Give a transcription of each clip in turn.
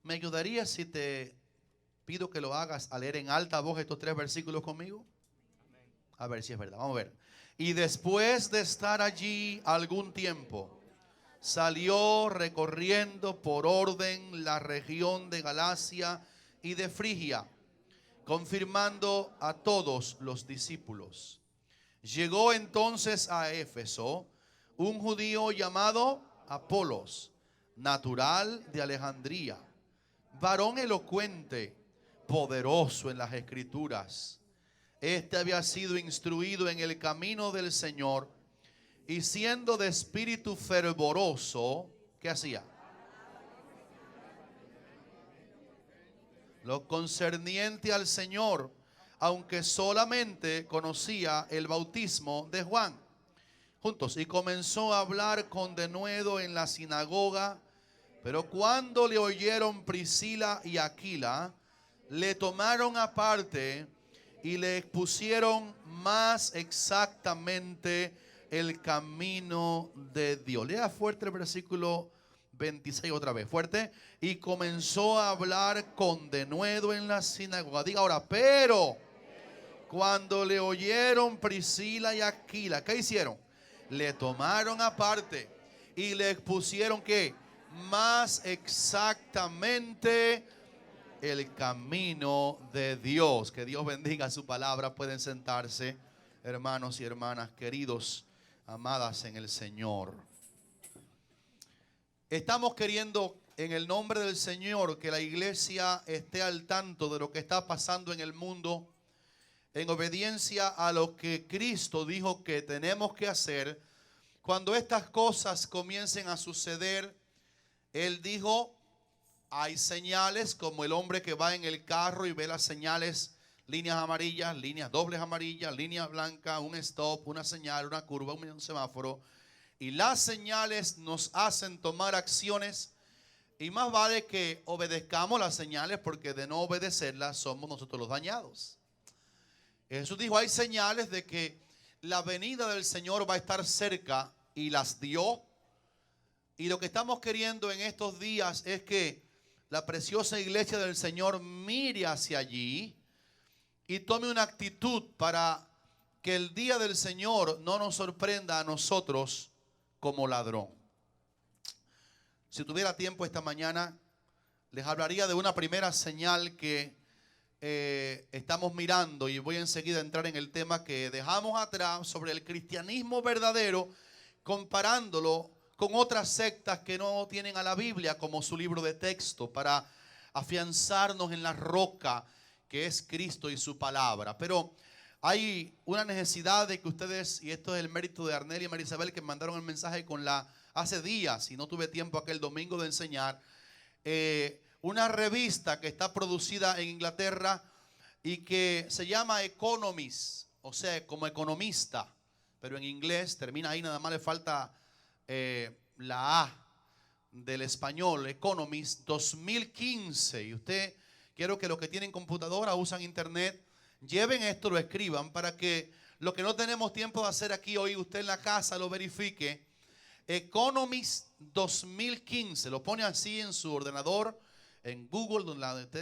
¿Me ayudaría si te pido que lo hagas a leer en alta voz estos 3 versículos conmigo? A ver si es verdad, vamos a ver. Y después de estar allí algún tiempo, salió recorriendo por orden la región de Galacia y de Frigia, confirmando a todos los discípulos. Llegó entonces a Éfeso un judío llamado Apolos, natural de Alejandría, varón elocuente, poderoso en las escrituras. Este había sido instruido en el camino del Señor y siendo de espíritu fervoroso, ¿qué hacía? Lo concerniente al Señor, aunque solamente conocía el bautismo de Juan. Juntos, y comenzó a hablar con denuedo en la sinagoga, pero cuando le oyeron Priscila y Aquila, le tomaron aparte y le expusieron más exactamente el camino de Dios. Lea fuerte el versículo 26 otra vez, fuerte. Y comenzó a hablar con denuedo en la sinagoga. Diga ahora, pero cuando le oyeron Priscila y Aquila, ¿qué hicieron? Le tomaron aparte y le expusieron ¿qué? Más exactamente el camino de Dios. Que Dios bendiga su palabra. Pueden sentarse, hermanos y hermanas queridos, amadas en el Señor. Estamos queriendo en el nombre del Señor que la iglesia esté al tanto de lo que está pasando en el mundo, en obediencia a lo que Cristo dijo que tenemos que hacer. Cuando estas cosas comiencen a suceder, Él dijo, hay señales, como el hombre que va en el carro y ve las señales, líneas amarillas, líneas dobles amarillas, línea blanca, un stop, una señal, una curva, un semáforo. Y las señales nos hacen tomar acciones, y más vale que obedezcamos las señales, porque de no obedecerlas somos nosotros los dañados. Jesús dijo, hay señales de que la venida del Señor va a estar cerca, y las dio. Y lo que estamos queriendo en estos días es que la preciosa iglesia del Señor mire hacia allí y tome una actitud para que el día del Señor no nos sorprenda a nosotros como ladrón. Si tuviera tiempo esta mañana, les hablaría de una primera señal que estamos mirando, y voy enseguida a entrar en el tema que dejamos atrás sobre el cristianismo verdadero, comparándolo con otras sectas que no tienen a la Biblia como su libro de texto, para afianzarnos en la roca que es Cristo y su palabra. Pero hay una necesidad de que ustedes, y esto es el mérito de Arnel y Marisabel, que me mandaron el mensaje hace días, y no tuve tiempo aquel domingo de enseñar, una revista que está producida en Inglaterra y que se llama Economist, o sea, como economista, pero en inglés termina ahí, nada más le falta la A del español, Economist 2015. Y usted, quiero que los que tienen computadora, usan internet, lleven esto, lo escriban, para que lo que no tenemos tiempo de hacer aquí hoy, usted en la casa lo verifique. Economist 2015, lo pone así en su ordenador, en Google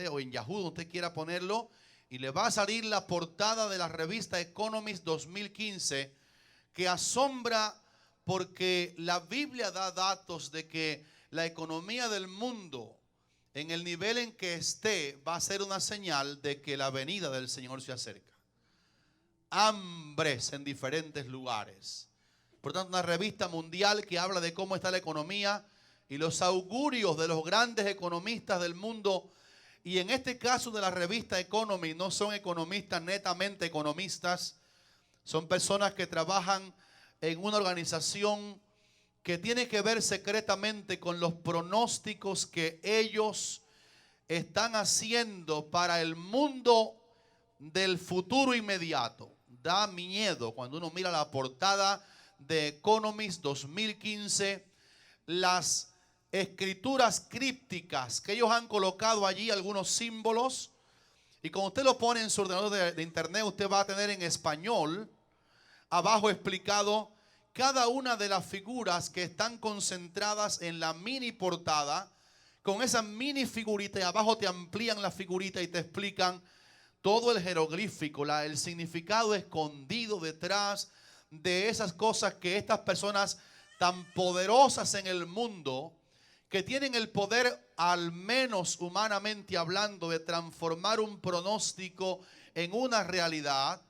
o en Yahoo, donde usted quiera ponerlo, y le va a salir la portada de la revista Economist 2015, que asombra, porque la Biblia da datos de que la economía del mundo, en el nivel en que esté, va a ser una señal de que la venida del Señor se acerca. Hambres en diferentes lugares. Por tanto, una revista mundial que habla de cómo está la economía y los augurios de los grandes economistas del mundo. Y en este caso de la revista Economy, no son economistas netamente economistas, son personas que trabajan en una organización que tiene que ver secretamente con los pronósticos que ellos están haciendo para el mundo del futuro inmediato. Da miedo cuando uno mira la portada de Economist 2015, las escrituras crípticas que ellos han colocado allí, algunos símbolos, y cuando usted lo pone en su ordenador de internet, usted va a tener en español abajo explicado cada una de las figuras que están concentradas en la mini portada, con esa mini figurita y abajo te amplían la figurita y te explican todo el jeroglífico, el significado escondido detrás de esas cosas que estas personas tan poderosas en el mundo, que tienen el poder, al menos humanamente hablando, de transformar un pronóstico en una realidad,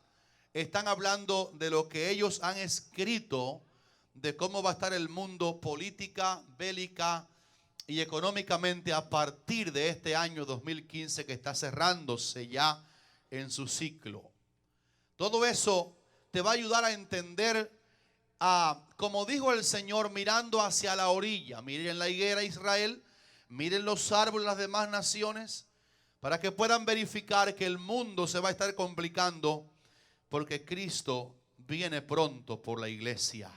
están hablando de lo que ellos han escrito, de cómo va a estar el mundo política, bélica y económicamente a partir de este año 2015 que está cerrándose ya en su ciclo. Todo eso te va a ayudar a entender, como dijo el Señor, mirando hacia la orilla. Miren la higuera Israel, miren los árboles, las demás naciones, para que puedan verificar que el mundo se va a estar complicando porque Cristo viene pronto por la iglesia.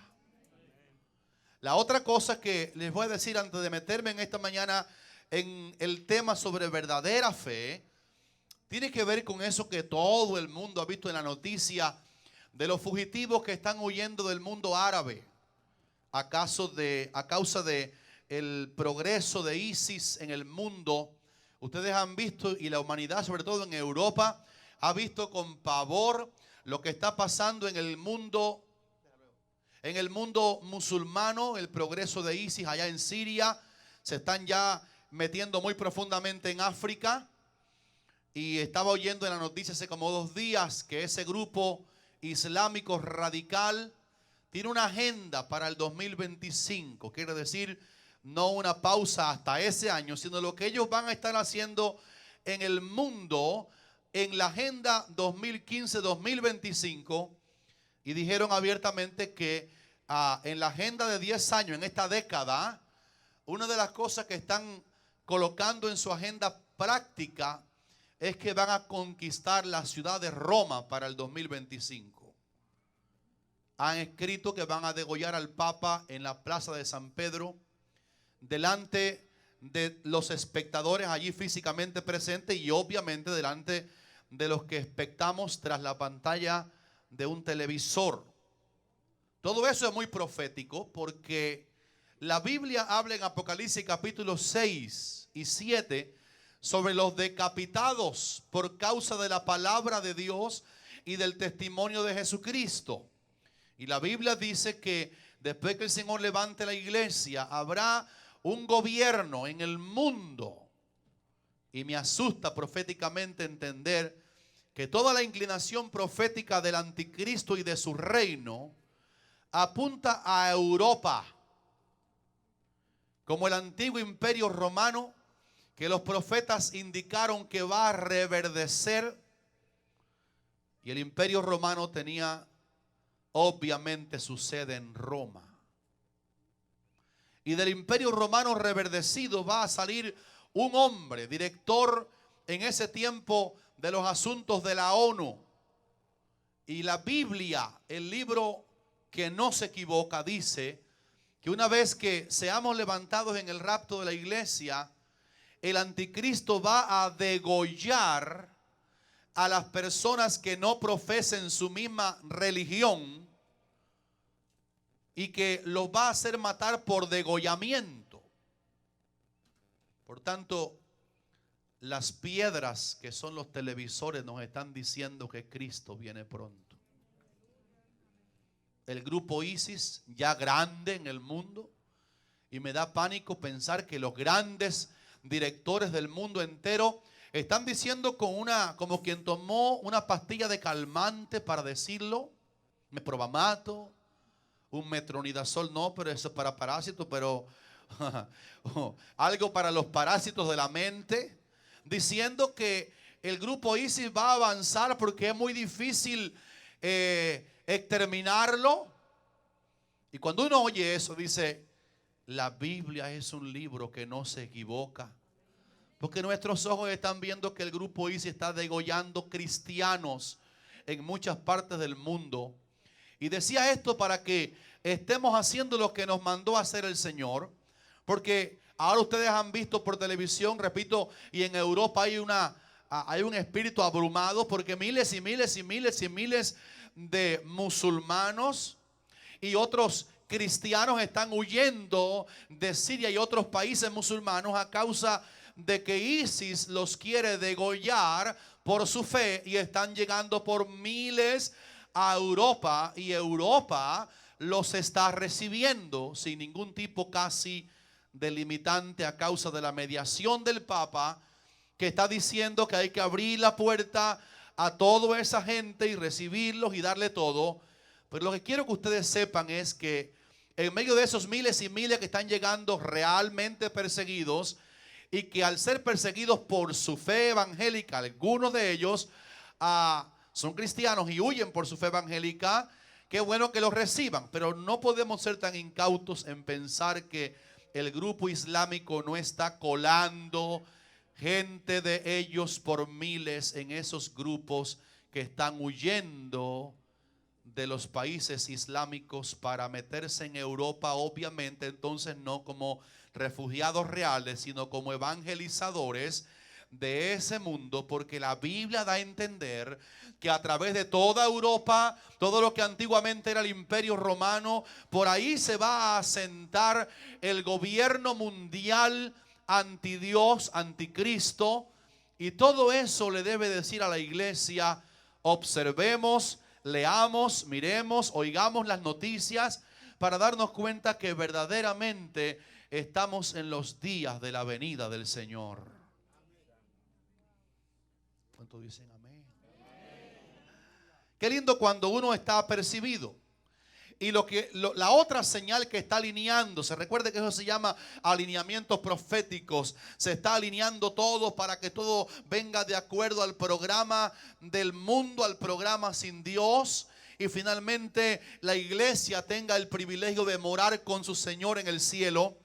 La otra cosa que les voy a decir antes de meterme en esta mañana en el tema sobre verdadera fe, tiene que ver con eso que todo el mundo ha visto en la noticia de los fugitivos que están huyendo del mundo árabe a causa de el progreso de ISIS en el mundo. Ustedes han visto, y la humanidad, sobre todo en Europa, ha visto con pavor lo que está pasando en el mundo musulmano, el progreso de ISIS allá en Siria. Se están ya metiendo muy profundamente en África. Y estaba oyendo en la noticia hace como 2 días que ese grupo islámico radical tiene una agenda para el 2025. Quiere decir, no una pausa hasta ese año, sino lo que ellos van a estar haciendo en el mundo en la agenda 2015-2025. Y dijeron abiertamente que en la agenda de 10 años, en esta década, una de las cosas que están colocando en su agenda práctica es que van a conquistar la ciudad de Roma para el 2025. Han escrito que van a degollar al Papa en la plaza de San Pedro, delante de los espectadores allí físicamente presentes y obviamente delante de los que espectamos tras la pantalla de un televisor. Todo eso es muy profético porque la Biblia habla en Apocalipsis capítulos 6 y 7 sobre los decapitados por causa de la palabra de Dios y del testimonio de Jesucristo. Y la Biblia dice que después que el Señor levante la iglesia, habrá un gobierno en el mundo. Y me asusta proféticamente entender que toda la inclinación profética del anticristo y de su reino apunta a Europa, como el antiguo imperio romano, que los profetas indicaron que va a reverdecer. Y el imperio romano tenía obviamente su sede en Roma. Y del imperio romano reverdecido va a salir un hombre, director en ese tiempo de los asuntos de la ONU. Y la Biblia, el libro que no se equivoca, dice que una vez que seamos levantados en el rapto de la iglesia, el anticristo va a degollar a las personas que no profesen su misma religión y que los va a hacer matar por degollamiento. Por tanto, las piedras que son los televisores nos están diciendo que Cristo viene pronto. El grupo ISIS ya grande en el mundo, y me da pánico pensar que los grandes directores del mundo entero están diciendo como quien tomó una pastilla de calmante para decirlo, meprobamato, un metronidazol, no, pero eso es para parásitos, pero algo para los parásitos de la mente, diciendo que el grupo ISIS va a avanzar porque es muy difícil exterminarlo. Y cuando uno oye eso, dice: la Biblia es un libro que no se equivoca, porque nuestros ojos están viendo que el grupo ISIS está degollando cristianos en muchas partes del mundo. Y decía esto para que estemos haciendo lo que nos mandó a hacer el Señor, porque ahora ustedes han visto por televisión, repito, y en Europa hay un espíritu abrumado, porque miles y miles y miles y miles de musulmanos y otros cristianos están huyendo de Siria y otros países musulmanos a causa de que ISIS los quiere degollar por su fe, y están llegando por miles a Europa, y Europa los está recibiendo sin ningún tipo casi de limitante a causa de la mediación del Papa, que está diciendo que hay que abrir la puerta a toda esa gente y recibirlos y darle todo. Pero lo que quiero que ustedes sepan es que en medio de esos miles y miles que están llegando realmente perseguidos, y que al ser perseguidos por su fe evangélica, algunos de ellos son cristianos y huyen por su fe evangélica, qué bueno que los reciban, pero no podemos ser tan incautos en pensar que el grupo islámico no está colando gente de ellos por miles en esos grupos que están huyendo de los países islámicos para meterse en Europa, obviamente entonces no como refugiados reales, sino como evangelizadores de ese mundo, porque la Biblia da a entender que a través de toda Europa, todo lo que antiguamente era el Imperio Romano, por ahí se va a asentar el gobierno mundial anti Dios, anticristo, y todo eso le debe decir a la iglesia: observemos, leamos, miremos, oigamos las noticias para darnos cuenta que verdaderamente estamos en los días de la venida del Señor. ¿Cuántos dicen amén? Qué lindo cuando uno está apercibido. Y la otra señal que está alineándose, recuerde que eso se llama alineamientos proféticos. Se está alineando todo para que todo venga de acuerdo al programa del mundo, al programa sin Dios. Y finalmente la iglesia tenga el privilegio de morar con su Señor en el cielo.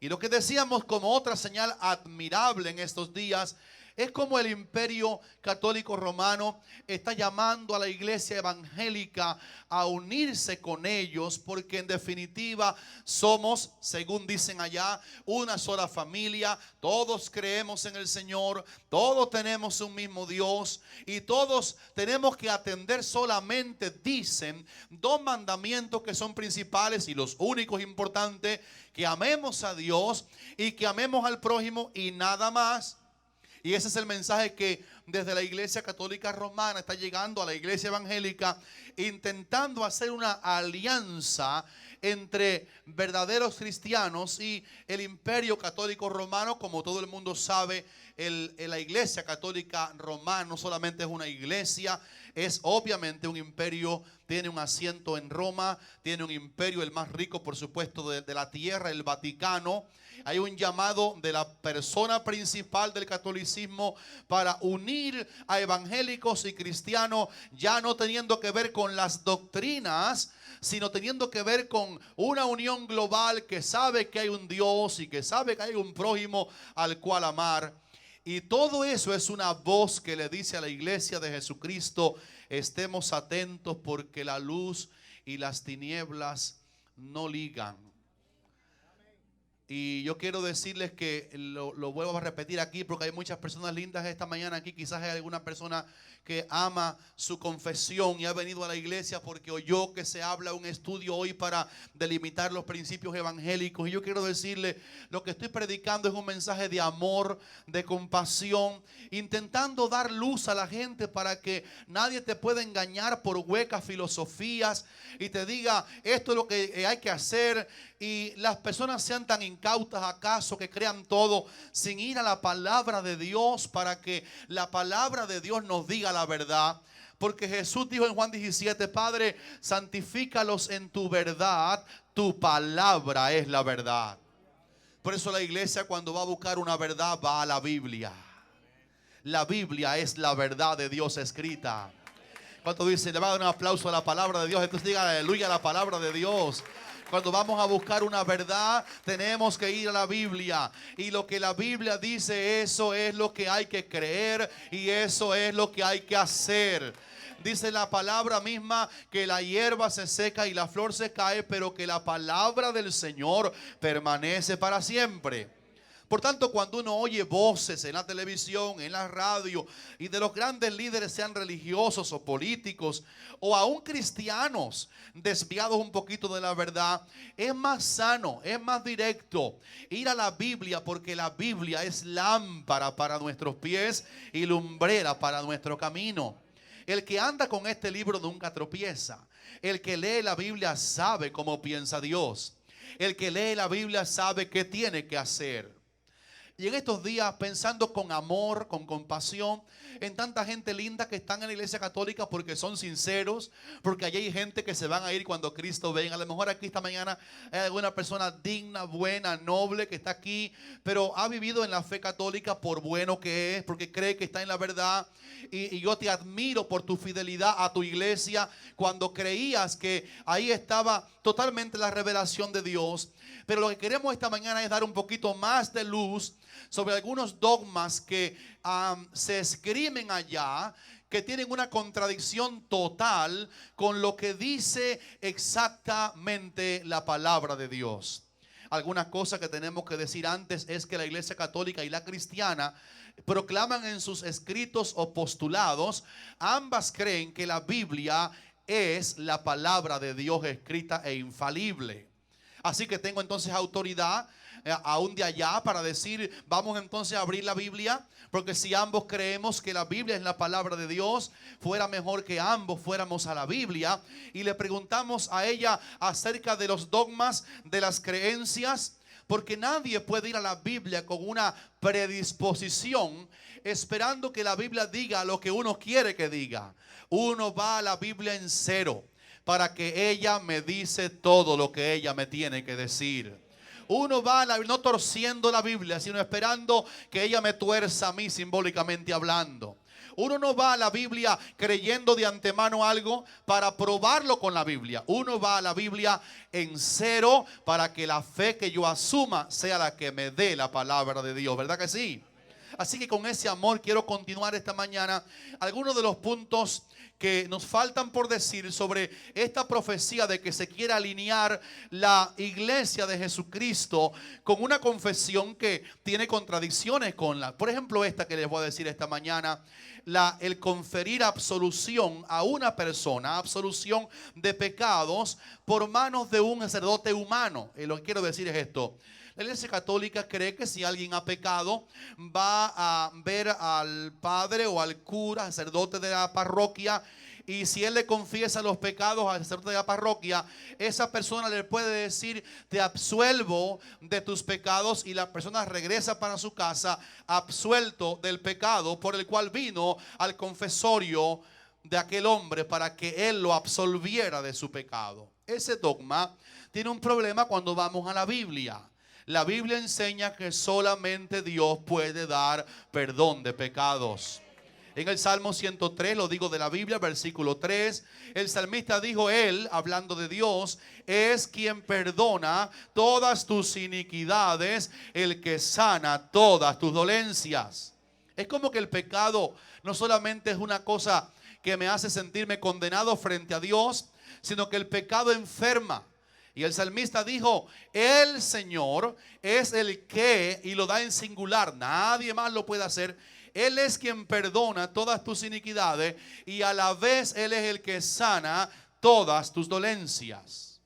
Y lo que decíamos como otra señal admirable en estos días es como el Imperio Católico Romano está llamando a la iglesia evangélica a unirse con ellos, porque en definitiva somos, según dicen allá, una sola familia. Todos creemos en el Señor, todos tenemos un mismo Dios y todos tenemos que atender solamente, dicen, dos mandamientos que son principales y los únicos importantes: que amemos a Dios y que amemos al prójimo, y nada más. Y ese es el mensaje que desde la Iglesia Católica Romana está llegando a la Iglesia Evangélica, intentando hacer una alianza entre verdaderos cristianos y el Imperio Católico Romano. Como todo el mundo sabe, la Iglesia Católica Romana no solamente es una iglesia, es obviamente un imperio. Tiene un asiento en Roma, tiene un imperio, el más rico por supuesto de la tierra, el Vaticano. Hay un llamado de la persona principal del catolicismo para unir a evangélicos y cristianos, ya no teniendo que ver con las doctrinas, sino teniendo que ver con una unión global que sabe que hay un Dios y que sabe que hay un prójimo al cual amar. Y todo eso es una voz que le dice a la iglesia de Jesucristo: estemos atentos, porque la luz y las tinieblas no ligan. Y yo quiero decirles que lo vuelvo a repetir aquí, porque hay muchas personas lindas esta mañana aquí. Quizás hay alguna persona que ama su confesión y ha venido a la iglesia porque oyó que se habla un estudio hoy para delimitar los principios evangélicos. Y yo quiero decirle, lo que estoy predicando es un mensaje de amor, de compasión, intentando dar luz a la gente para que nadie te pueda engañar por huecas filosofías y te diga esto es lo que hay que hacer, y las personas sean tan incautas acaso que crean todo sin ir a la palabra de Dios, para que la palabra de Dios nos diga la verdad. Porque Jesús dijo en Juan 17: Padre, santifícalos en tu verdad, tu palabra es la verdad. Por eso la iglesia, cuando va a buscar una verdad, va a la Biblia. La Biblia es la verdad de Dios escrita. ¿Cuánto dice? Le va a dar un aplauso a la palabra de Dios. Entonces diga aleluya a la palabra de Dios. Cuando vamos a buscar una verdad, tenemos que ir a la Biblia. Y lo que la Biblia dice, eso es lo que hay que creer y eso es lo que hay que hacer. Dice la palabra misma que la hierba se seca y la flor se cae, pero que la palabra del Señor permanece para siempre. Por tanto, cuando uno oye voces en la televisión, en la radio, y de los grandes líderes, sean religiosos o políticos, o aún cristianos desviados un poquito de la verdad, es más sano, es más directo ir a la Biblia, porque la Biblia es lámpara para nuestros pies y lumbrera para nuestro camino. El que anda con este libro nunca tropieza. El que lee la Biblia sabe cómo piensa Dios. El que lee la Biblia sabe qué tiene que hacer. Y en estos días, pensando con amor, con compasión en tanta gente linda que están en la iglesia católica porque son sinceros, porque allí hay gente que se van a ir cuando Cristo venga. A lo mejor aquí esta mañana hay alguna persona digna, buena, noble que está aquí, pero ha vivido en la fe católica por bueno que es, porque cree que está en la verdad. Y yo te admiro por tu fidelidad a tu iglesia cuando creías que ahí estaba totalmente la revelación de Dios. Pero lo que queremos esta mañana es dar un poquito más de luz sobre algunos dogmas que se escriben allá, que tienen una contradicción total con lo que dice exactamente la palabra de Dios. Algunas cosas que tenemos que decir antes es que la iglesia católica y la cristiana proclaman en sus escritos o postulados, ambas creen que la Biblia es la palabra de Dios escrita e infalible. Así que tengo entonces autoridad aún de allá para decir, vamos entonces a abrir la Biblia, porque si ambos creemos que la Biblia es la palabra de Dios, fuera mejor que ambos fuéramos a la Biblia y le preguntamos a ella acerca de los dogmas, de las creencias, porque nadie puede ir a la Biblia con una predisposición esperando que la Biblia diga lo que uno quiere que diga. Uno va a la Biblia en cero, para que ella me dice todo lo que ella me tiene que decir. Uno va a la, no torciendo la Biblia, sino esperando que ella me tuerza a mí simbólicamente hablando. Uno no va a la Biblia creyendo de antemano algo para probarlo con la Biblia. Uno va a la Biblia en cero para que la fe que yo asuma sea la que me dé la palabra de Dios. ¿Verdad que sí? Así que con ese amor quiero continuar esta mañana algunos de los puntos que nos faltan por decir sobre esta profecía de que se quiere alinear la iglesia de Jesucristo con una confesión que tiene contradicciones con la. Por ejemplo, esta que les voy a decir esta mañana, el conferir absolución a una persona, absolución de pecados por manos de un sacerdote humano. Lo que quiero decir es esto. La iglesia católica cree que si alguien ha pecado, va a ver al padre o al cura, sacerdote de la parroquia, y si él le confiesa los pecados al sacerdote de la parroquia, esa persona le puede decir, te absuelvo de tus pecados, y la persona regresa para su casa absuelto del pecado por el cual vino al confesorio de aquel hombre para que él lo absolviera de su pecado. Ese dogma tiene un problema cuando vamos a la Biblia. La Biblia enseña que solamente Dios puede dar perdón de pecados. En el Salmo 103, lo digo de la Biblia, versículo 3, el salmista dijo, él, hablando de Dios, es quien perdona todas tus iniquidades, el que sana todas tus dolencias. Es como que el pecado no solamente es una cosa que me hace sentirme condenado frente a Dios, sino que el pecado enferma. Y el salmista dijo, el Señor es el que, y lo da en singular, nadie más lo puede hacer. Él es quien perdona todas tus iniquidades y a la vez Él es el que sana todas tus dolencias.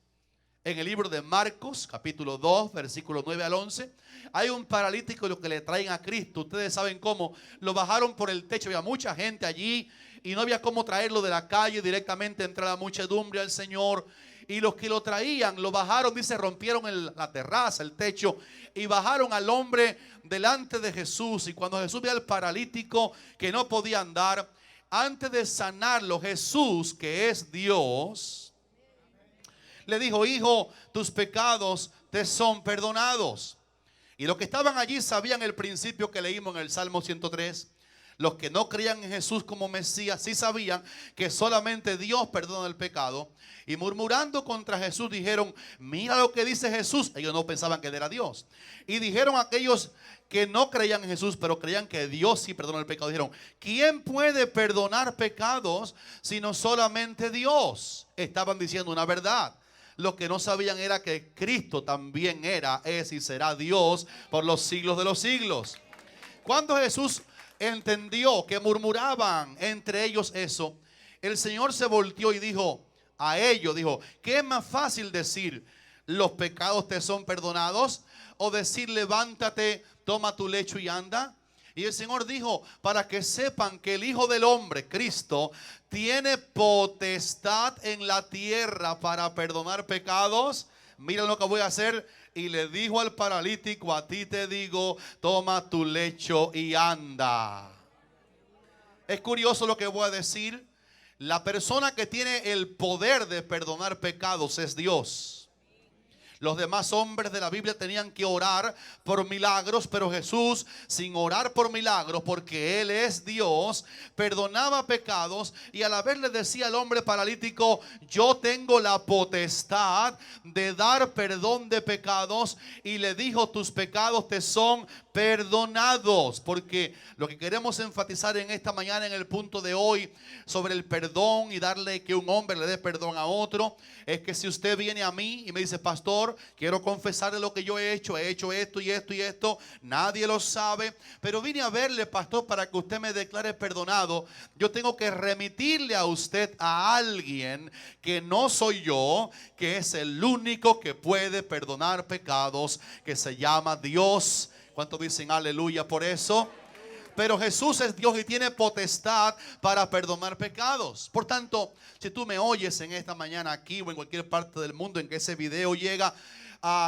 En el libro de Marcos, capítulo 2, versículo 9 al 11, hay un paralítico lo que le traen a Cristo. Ustedes saben cómo lo bajaron por el techo. Había mucha gente allí y no había cómo traerlo de la calle directamente entre la muchedumbre al Señor. Y los que lo traían, lo bajaron, dice, rompieron la terraza, el techo, y bajaron al hombre delante de Jesús. Y cuando Jesús ve al paralítico que no podía andar, antes de sanarlo, Jesús, que es Dios, le dijo, hijo, tus pecados te son perdonados. Y los que estaban allí sabían el principio que leímos en el Salmo 103. Los que no creían en Jesús como Mesías sí sabían que solamente Dios perdona el pecado. Y murmurando contra Jesús dijeron, mira lo que dice Jesús. Ellos no pensaban que él era Dios. Y dijeron aquellos que no creían en Jesús, pero creían que Dios sí perdona el pecado. Dijeron, ¿quién puede perdonar pecados sino solamente Dios? Estaban diciendo una verdad. Lo que no sabían era que Cristo también era, es y será Dios por los siglos de los siglos. Cuando Jesús entendió que murmuraban entre ellos eso, el Señor se volteó y dijo a ellos, dijo, ¿qué es más fácil decir? ¿Los pecados te son perdonados? O decir, levántate, toma tu lecho y anda. Y el Señor dijo, para que sepan que el Hijo del Hombre, Cristo, tiene potestad en la tierra para perdonar pecados. Miren lo que voy a hacer. Y le dijo al paralítico, a ti te digo, toma tu lecho y anda. Es curioso lo que voy a decir. La persona que tiene el poder de perdonar pecados es Dios. Los demás hombres de la Biblia tenían que orar por milagros, pero Jesús, sin orar por milagros, porque Él es Dios, perdonaba pecados y a la vez le decía al hombre paralítico, yo tengo la potestad de dar perdón de pecados, y le dijo, tus pecados te son perdonados. Porque lo que queremos enfatizar en esta mañana, en el punto de hoy, sobre el perdón y darle que un hombre le dé perdón a otro, es que si usted viene a mí y me dice, pastor, quiero confesarle lo que yo he hecho esto y esto y esto, nadie lo sabe, pero vine a verle, pastor, para que usted me declare perdonado, yo tengo que remitirle a usted a alguien que no soy yo, que es el único que puede perdonar pecados, que se llama Dios. ¿Cuántos dicen aleluya por eso? Pero Jesús es Dios y tiene potestad para perdonar pecados. Por tanto, si tú me oyes en esta mañana aquí o en cualquier parte del mundo en que ese video llega,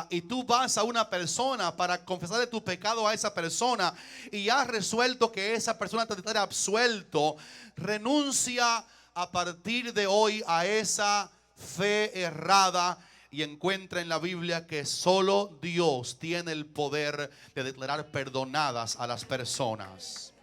y tú vas a una persona para confesarle tu pecado a esa persona y has resuelto que esa persona te estará absuelto, renuncia a partir de hoy a esa fe errada y encuentra en la Biblia que solo Dios tiene el poder de declarar perdonadas a las personas.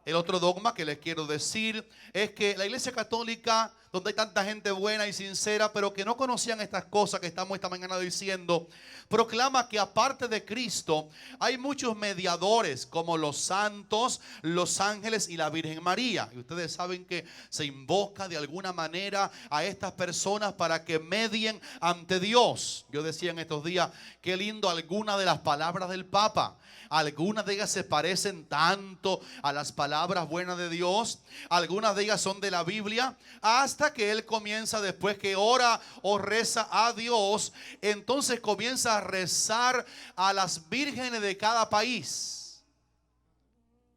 El otro dogma que les quiero decir es que la Iglesia Católica, donde hay tanta gente buena y sincera, pero que no conocían estas cosas que estamos esta mañana diciendo, proclama que aparte de Cristo hay muchos mediadores como los santos, los ángeles y la Virgen María. Y ustedes saben que se invoca de alguna manera a estas personas para que medien ante Dios. Yo decía en estos días, qué lindo algunas de las palabras del Papa. Algunas de ellas se parecen tanto a las palabras buenas de Dios. Algunas de ellas son de la Biblia. Hasta que él comienza, después que ora o reza a Dios, entonces comienza a rezar a las vírgenes de cada país.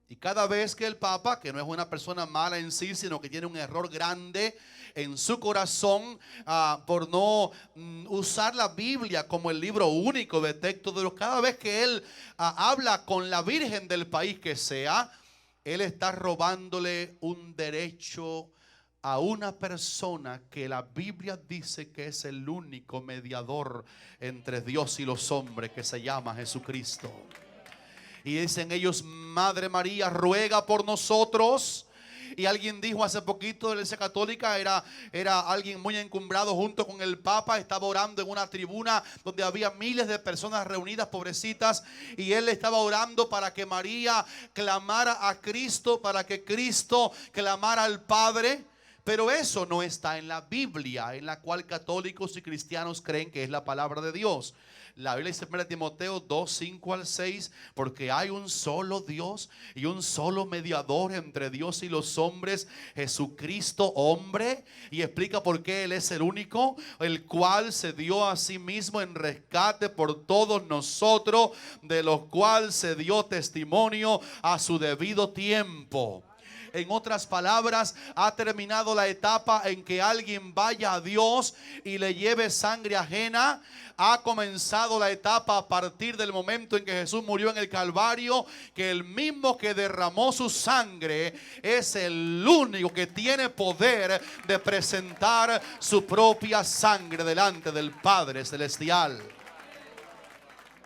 Y cada vez que el Papa, que no es una persona mala en sí, sino que tiene un error grande en su corazón, por no usar la Biblia como el libro único de texto de Dios, cada vez que él habla con la Virgen del país que sea, él está robándole un derecho a una persona que la Biblia dice que es el único mediador entre Dios y los hombres, que se llama Jesucristo. Y dicen ellos, Madre María, ruega por nosotros. Y alguien dijo hace poquito de la Iglesia Católica, era alguien muy encumbrado junto con el Papa, estaba orando en una tribuna donde había miles de personas reunidas, pobrecitas, y él estaba orando para que María clamara a Cristo, para que Cristo clamara al Padre. Pero eso no está en la Biblia, en la cual católicos y cristianos creen que es la palabra de Dios. La Biblia dice en 1 Timoteo 2, 5 al 6, porque hay un solo Dios y un solo mediador entre Dios y los hombres, Jesucristo hombre, y explica por qué Él es el único, el cual se dio a sí mismo en rescate por todos nosotros, de los cuales se dio testimonio a su debido tiempo. En otras palabras, ha terminado la etapa en que alguien vaya a Dios y le lleve sangre ajena. Ha comenzado la etapa a partir del momento en que Jesús murió en el Calvario, que el mismo que derramó su sangre es el único que tiene poder de presentar su propia sangre delante del Padre Celestial.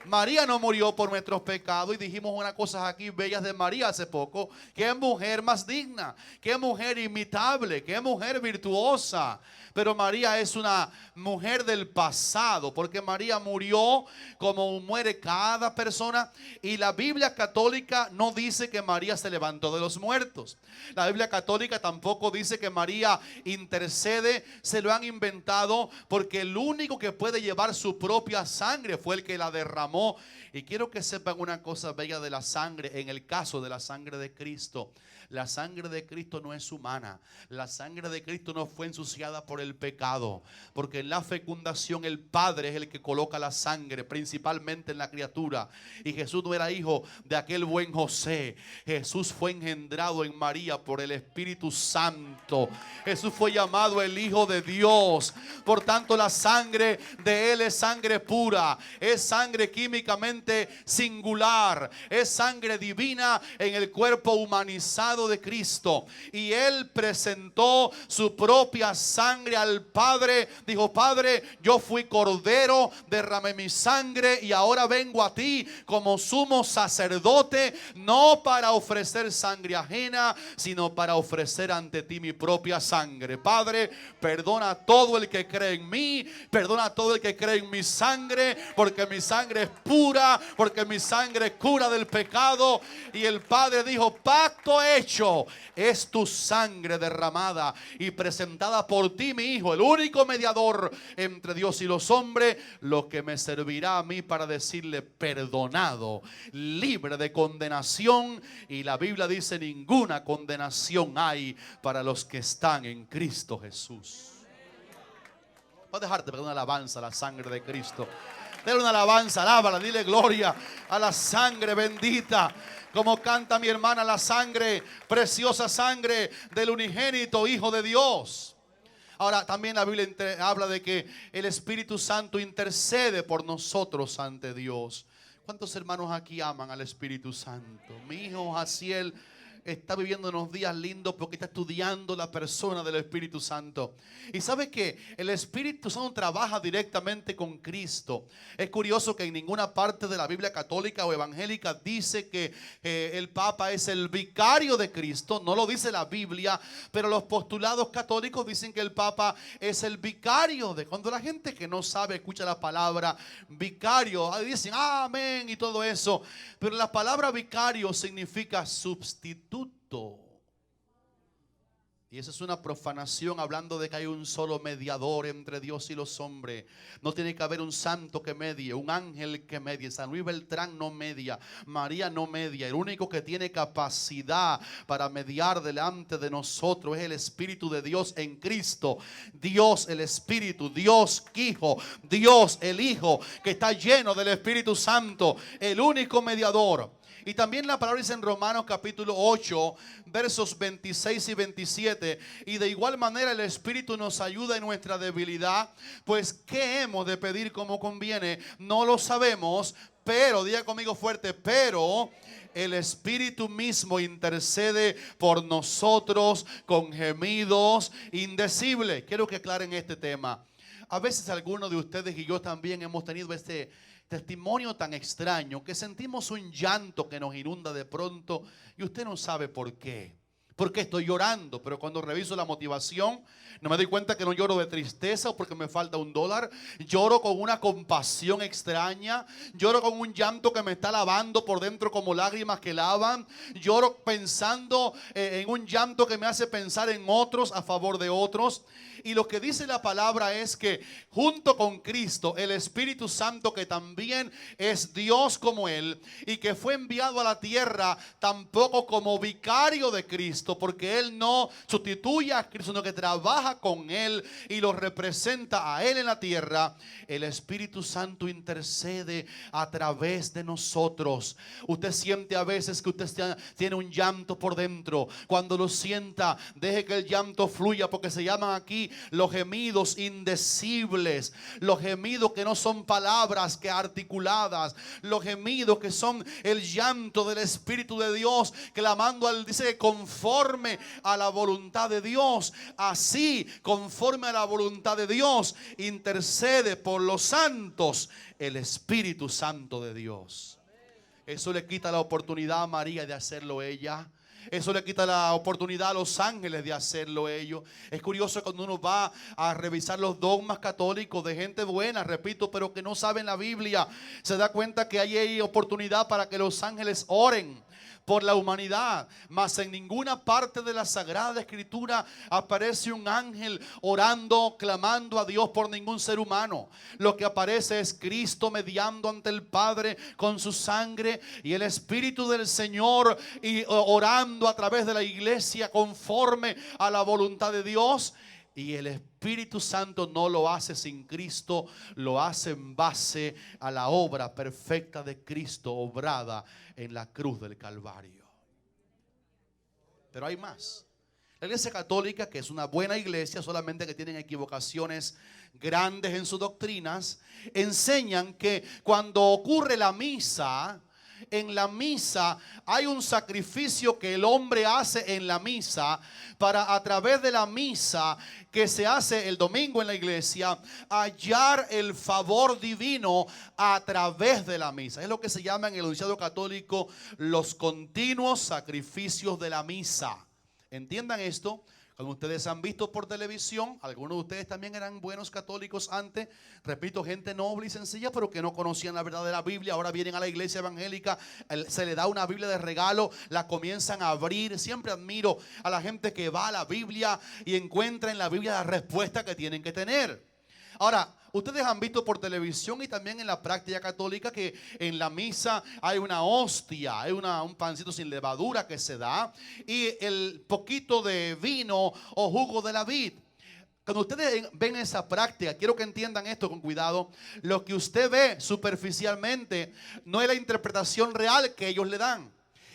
María no murió por nuestros pecados, y dijimos unas cosas aquí bellas de María hace poco. Qué mujer más digna, qué mujer imitable, qué mujer virtuosa. Pero María es una mujer del pasado, porque María murió como muere cada persona. Y la Biblia católica no dice que María se levantó de los muertos. La Biblia católica tampoco dice que María intercede. Se lo han inventado, porque el único que puede llevar su propia sangre fue el que la derramó. Y quiero que sepan una cosa bella de la sangre. En el caso de la sangre de Cristo, la sangre de Cristo no es humana. La sangre de Cristo no fue ensuciada por el pecado, porque en la fecundación el Padre es el que coloca la sangre, principalmente en la criatura. Y Jesús no era hijo de aquel buen José. Jesús fue engendrado en María por el Espíritu Santo. Jesús fue llamado el Hijo de Dios. Por tanto, la sangre de Él es sangre pura, es sangre químicamente singular, es sangre divina en el cuerpo humanizado de Cristo. Y Él presentó su propia sangre al Padre. Dijo: Padre, yo fui cordero, derramé mi sangre, y ahora vengo a ti como sumo sacerdote, no para ofrecer sangre ajena, sino para ofrecer ante ti mi propia sangre. Padre, perdona a todo el que cree en mí, perdona a todo el que cree en mi sangre, porque mi sangre es pura, porque mi sangre cura del pecado. Y el Padre dijo: pacto hecho, es tu sangre derramada y presentada por ti, mi Hijo, el único mediador entre Dios y los hombres, lo que me servirá a mí para decirle: perdonado, libre de condenación. Y la Biblia dice: ninguna condenación hay para los que están en Cristo Jesús. Voy a dejarte para una alabanza a la sangre de Cristo. Dale una alabanza, alábala, dile gloria a la sangre bendita. Como canta mi hermana, la sangre, preciosa sangre del unigénito Hijo de Dios. Ahora, también la Biblia habla de que el Espíritu Santo intercede por nosotros ante Dios. ¿Cuántos hermanos aquí aman al Espíritu Santo? Mi hijo Jaciel está viviendo unos días lindos porque está estudiando la persona del Espíritu Santo. Y sabe que el Espíritu Santo trabaja directamente con Cristo. Es curioso que en ninguna parte de la Biblia católica o evangélica dice que el Papa es el vicario de Cristo. No lo dice la Biblia, pero los postulados católicos dicen que el Papa es el vicario de. Cuando la gente que no sabe escucha la palabra vicario, dicen amén y todo eso. Pero la palabra vicario significa sustituto. Y esa es una profanación, hablando de que hay un solo mediador entre Dios y los hombres. No tiene que haber un santo que medie, un ángel que medie. San Luis Beltrán no media, María no media. El único que tiene capacidad para mediar delante de nosotros es el Espíritu de Dios en Cristo. Dios el Espíritu, Dios Hijo, Dios el Hijo, que está lleno del Espíritu Santo, el único mediador. Y también la palabra dice en Romanos capítulo 8, versos 26 y 27. Y de igual manera el Espíritu nos ayuda en nuestra debilidad. Pues ¿qué hemos de pedir como conviene? No lo sabemos, pero, diga conmigo fuerte, pero el Espíritu mismo intercede por nosotros con gemidos indecibles. Quiero que aclaren este tema. A veces algunos de ustedes y yo también hemos tenido este testimonio tan extraño que sentimos un llanto que nos inunda de pronto y usted no sabe por qué. ¿Por qué estoy llorando? Pero cuando reviso la motivación, no me doy cuenta que no lloro de tristeza o porque me falta $1. Lloro con una compasión extraña. Lloro con un llanto que me está lavando por dentro como lágrimas que lavan. Lloro pensando en un llanto que me hace pensar en otros a favor de otros. Y lo que dice la palabra es que junto con Cristo, el Espíritu Santo, que también es Dios como Él y que fue enviado a la tierra tampoco como vicario de Cristo, porque Él no sustituye a Cristo, sino que trabaja con Él y lo representa a Él en la tierra. El Espíritu Santo intercede a través de nosotros. Usted siente a veces que usted tiene un llanto por dentro. Cuando lo sienta, deje que el llanto fluya, porque se llaman aquí los gemidos indecibles, los gemidos que no son palabras que articuladas, los gemidos que son el llanto del Espíritu de Dios, clamando al, dice, conforme a la voluntad de Dios. Así, conforme a la voluntad de Dios, intercede por los santos el Espíritu Santo de Dios. Eso le quita la oportunidad a María de hacerlo ella. Eso le quita la oportunidad a los ángeles de hacerlo ellos. Es curioso cuando uno va a revisar los dogmas católicos de gente buena, repito, pero que no saben la Biblia, se da cuenta que hay oportunidad para que los ángeles oren por la humanidad, mas en ninguna parte de la Sagrada Escritura aparece un ángel orando, clamando a Dios por ningún ser humano. Lo que aparece es Cristo mediando ante el Padre con su sangre y el Espíritu del Señor y orando a través de la iglesia conforme a la voluntad de Dios. Y el Espíritu Santo no lo hace sin Cristo, lo hace en base a la obra perfecta de Cristo obrada en la cruz del Calvario. Pero hay más. La Iglesia Católica, que es una buena iglesia, solamente que tienen equivocaciones grandes en sus doctrinas, enseñan que cuando ocurre la misa, en la misa hay un sacrificio que el hombre hace en la misa para, a través de la misa que se hace el domingo en la iglesia, hallar el favor divino a través de la misa. Es lo que se llama en el enunciado católico los continuos sacrificios de la misa. Entiendan esto. Como ustedes han visto por televisión, algunos de ustedes también eran buenos católicos antes, repito, gente noble y sencilla, pero que no conocían la verdad de la Biblia. Ahora vienen a la iglesia evangélica, se le da una Biblia de regalo, la comienzan a abrir. Siempre admiro a la gente que va a la Biblia y encuentra en la Biblia la respuesta que tienen que tener. Ahora, ustedes han visto por televisión y también en la práctica católica que en la misa hay una hostia, hay un pancito sin levadura que se da y el poquito de vino o jugo de la vid. Cuando ustedes ven esa práctica, quiero que entiendan esto con cuidado. Lo que usted ve superficialmente no es la interpretación real que ellos le dan.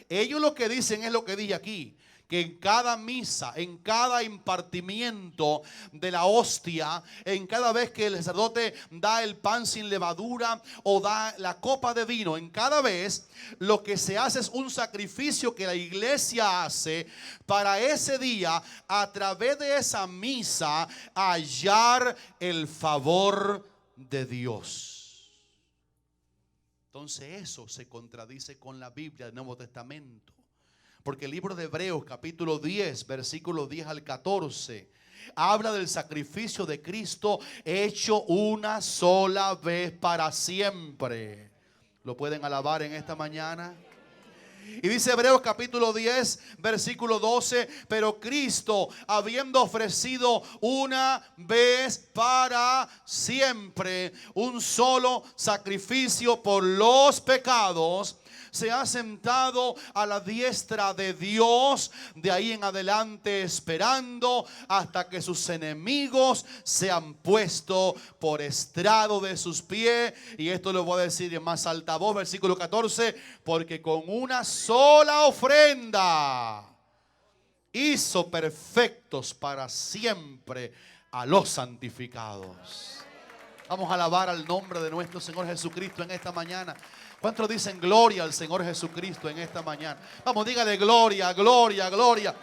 Ellos lo que dicen es lo que dije aquí, que en cada misa, en cada impartimiento de la hostia, en cada vez que el sacerdote da el pan sin levadura o da la copa de vino, en cada vez lo que se hace es un sacrificio que la iglesia hace para ese día, a través de esa misa, hallar el favor de Dios. Entonces eso se contradice con la Biblia del Nuevo Testamento. Porque el libro de Hebreos capítulo 10, versículos 10 al 14, habla del sacrificio de Cristo hecho una sola vez para siempre. ¿Lo pueden alabar en esta mañana? Y dice Hebreos capítulo 10, versículo 12, pero Cristo, habiendo ofrecido una vez para siempre un solo sacrificio por los pecados, se ha sentado a la diestra de Dios, de ahí en adelante esperando hasta que sus enemigos sean puestos por estrado de sus pies. Y esto lo voy a decir en más alta voz, versículo 14, porque con una sola ofrenda hizo perfectos para siempre a los santificados. Vamos a alabar al nombre de nuestro Señor Jesucristo en esta mañana. ¿Cuántos dicen gloria al Señor Jesucristo en esta mañana? Vamos, dígale gloria, gloria, gloria.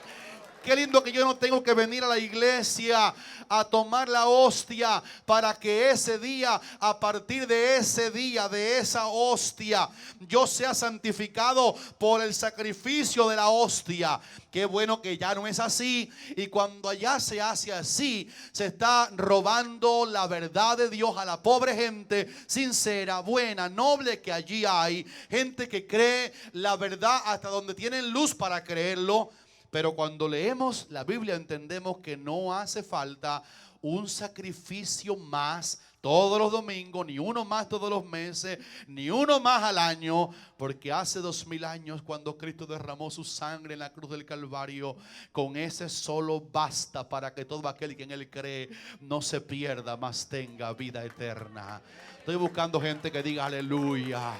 Qué lindo que yo no tengo que venir a la iglesia a tomar la hostia para que ese día, a partir de ese día, de esa hostia, yo sea santificado por el sacrificio de la hostia. Qué bueno que ya no es así. Y cuando allá se hace así, se está robando la verdad de Dios a la pobre gente sincera, buena, noble que allí hay. Gente que cree la verdad hasta donde tienen luz para creerlo. Pero cuando leemos la Biblia entendemos que no hace falta un sacrificio más todos los domingos, ni uno más todos los meses, ni uno más al año, porque hace 2000 años cuando Cristo derramó su sangre en la cruz del Calvario, con ese solo basta para que todo aquel que en él cree no se pierda, mas tenga vida eterna. Estoy buscando gente que diga aleluya.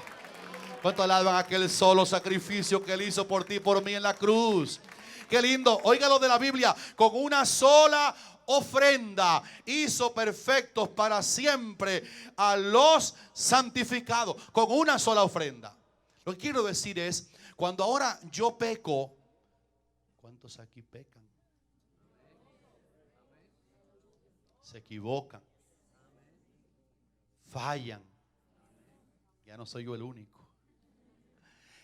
¿Cuánto alaban aquel solo sacrificio que él hizo por ti y por mí en la cruz? Qué lindo, oiga lo de la Biblia, con una sola ofrenda hizo perfectos para siempre a los santificados. Con una sola ofrenda. Lo que quiero decir es, cuando ahora yo peco, ¿cuántos aquí pecan? Se equivocan, fallan. Ya no soy yo el único.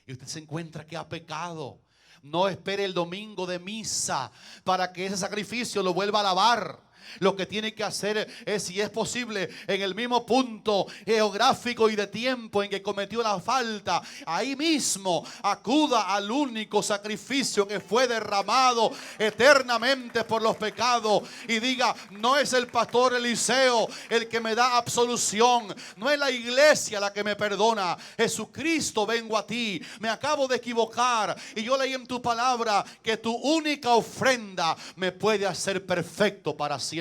Y usted se encuentra que ha pecado. No espere el domingo de misa para que ese sacrificio lo vuelva a lavar. Lo que tiene que hacer es, si es posible, en el mismo punto geográfico y de tiempo en que cometió la falta, ahí mismo acuda al único sacrificio que fue derramado eternamente por los pecados y diga: no es el pastor Eliseo el que me da absolución, no es la iglesia la que me perdona. Jesucristo, vengo a ti, me acabo de equivocar y yo leí en tu palabra que tu única ofrenda me puede hacer perfecto para siempre.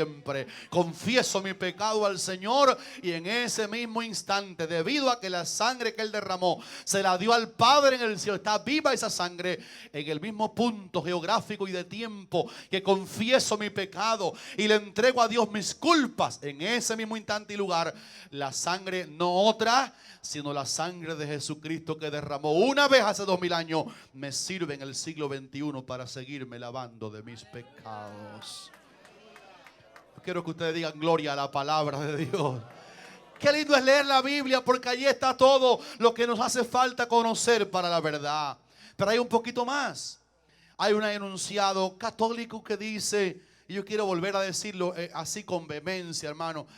Confieso mi pecado al Señor y en ese mismo instante, debido a que la sangre que Él derramó se la dio al Padre en el cielo, está viva esa sangre, en el mismo punto geográfico y de tiempo que confieso mi pecado y le entrego a Dios mis culpas, en ese mismo instante y lugar, la sangre, no otra, sino la sangre de Jesucristo que derramó una vez hace 2000 años, me sirve en el siglo XXI para seguirme lavando de mis pecados. Quiero que ustedes digan gloria a la palabra de Dios. Qué lindo es leer la Biblia, porque allí está todo lo que nos hace falta conocer para la verdad. Pero hay un poquito más. Hay un enunciado católico que dice, y yo quiero volver a decirlo así con vehemencia, hermano.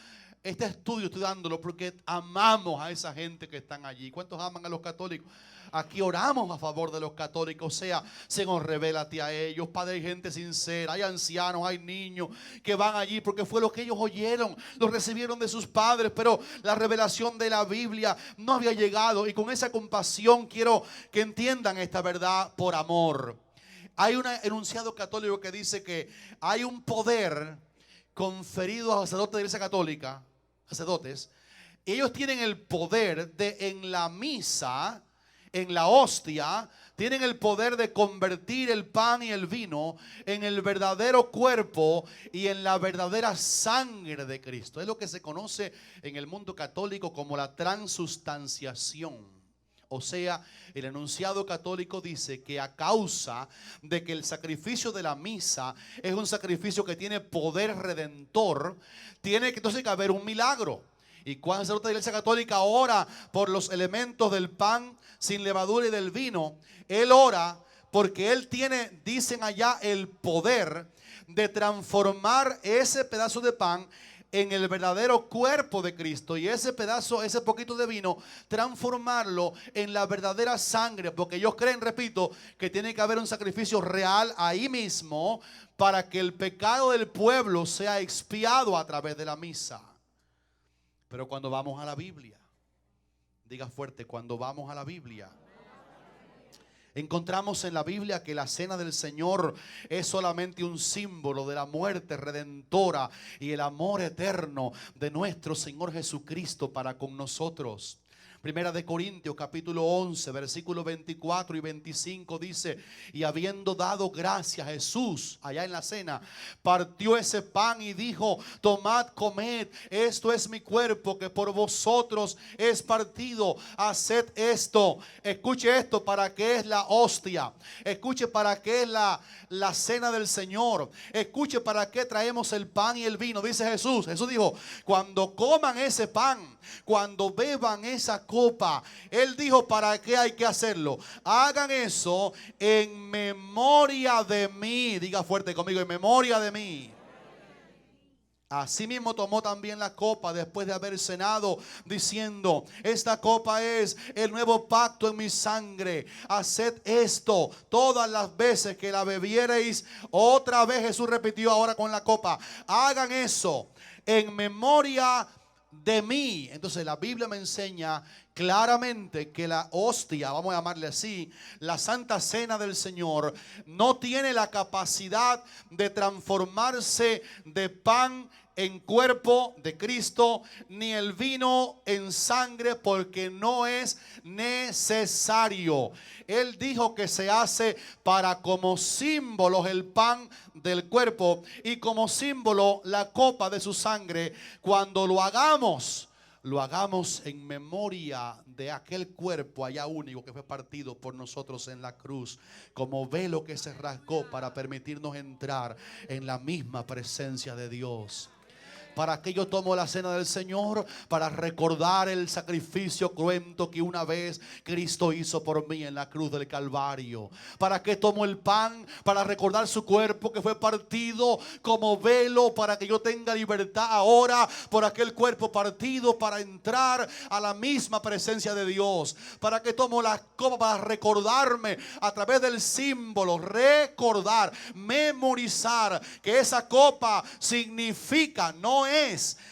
Este estudio estoy dándolo porque amamos a esa gente que están allí. ¿Cuántos aman a los católicos? Aquí oramos a favor de los católicos. O sea, Señor, revélate a ellos. Padre, hay gente sincera, hay ancianos, hay niños que van allí porque fue lo que ellos oyeron, lo recibieron de sus padres, pero la revelación de la Biblia no había llegado. Y con esa compasión quiero que entiendan esta verdad por amor. Hay un enunciado católico que dice que hay un poder conferido a los sacerdotes de la Iglesia Católica, sacerdotes. Ellos tienen el poder de, en la misa, en la hostia, tienen el poder de convertir el pan y el vino en el verdadero cuerpo y en la verdadera sangre de Cristo. Es lo que se conoce en el mundo católico como la transustanciación. O sea, el enunciado católico dice que a causa de que el sacrificio de la misa es un sacrificio que tiene poder redentor, tiene que entonces haber un milagro. Y cuando el sacerdote de la Iglesia Católica ora por los elementos del pan sin levadura y del vino, él ora porque él tiene, dicen allá, el poder de transformar ese pedazo de pan en el verdadero cuerpo de Cristo, y ese pedazo, ese poquito de vino, transformarlo en la verdadera sangre, porque ellos creen, repito, que tiene que haber un sacrificio real ahí mismo para que el pecado del pueblo sea expiado a través de la misa. Pero cuando vamos a la Biblia, diga fuerte, cuando vamos a la Biblia, encontramos en la Biblia que la cena del Señor es solamente un símbolo de la muerte redentora y el amor eterno de nuestro Señor Jesucristo para con nosotros. Primera de Corintios capítulo 11 versículos 24 y 25 dice: y habiendo dado gracias Jesús allá en la cena, partió ese pan y dijo: tomad, comed, esto es mi cuerpo que por vosotros es partido, haced esto. Escuche esto, para qué es la hostia, escuche para qué es la cena del Señor, escuche para qué traemos el pan y el vino. Dice Jesús dijo: cuando coman ese pan, cuando beban esa copa, Él dijo para qué hay que hacerlo. Hagan eso en memoria de mí. Diga fuerte conmigo: en memoria de mí. Asimismo tomó también la copa después de haber cenado, diciendo: esta copa es el nuevo pacto en mi sangre. Haced esto todas las veces que la bebiereis. Otra vez Jesús repitió ahora con la copa: hagan eso en memoria de mí. Entonces la Biblia me enseña claramente que la hostia, vamos a llamarle así, la Santa Cena del Señor, no tiene la capacidad de transformarse de pan en cuerpo de Cristo, ni el vino en sangre, porque no es necesario. Él dijo que se hace para como símbolo el pan del cuerpo y como símbolo la copa de su sangre. Cuando lo hagamos en memoria de aquel cuerpo allá único que fue partido por nosotros en la cruz, como velo que se rasgó para permitirnos entrar en la misma presencia de Dios. ¿Para qué yo tomo la cena del Señor? Para recordar el sacrificio cruento que una vez Cristo hizo por mí en la cruz del Calvario. ¿Para qué tomo el pan? Para recordar su cuerpo que fue partido como velo para que yo tenga libertad ahora por aquel cuerpo partido, para entrar a la misma presencia de Dios. ¿Para qué tomo la copa? Para recordarme a través del símbolo, recordar, memorizar que esa copa significa,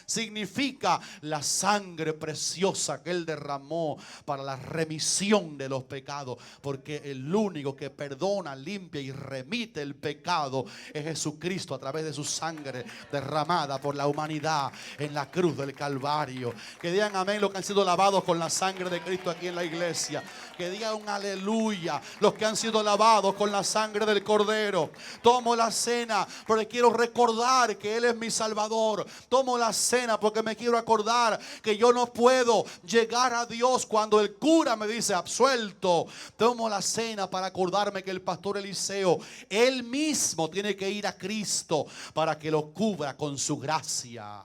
significa la sangre preciosa que Él derramó para la remisión de los pecados, porque el único que perdona, limpia y remite el pecado es Jesucristo a través de su sangre derramada por la humanidad en la cruz del Calvario. Que digan amén los que han sido lavados con la sangre de Cristo aquí en la iglesia. Que digan un aleluya los que han sido lavados con la sangre del Cordero. Tomo la cena porque quiero recordar que Él es mi Salvador. Tomo la cena porque me quiero acordar que yo no puedo llegar a Dios cuando el cura me dice absuelto. Tomo la cena para acordarme que el pastor Eliseo, él mismo tiene que ir a Cristo para que lo cubra con su gracia.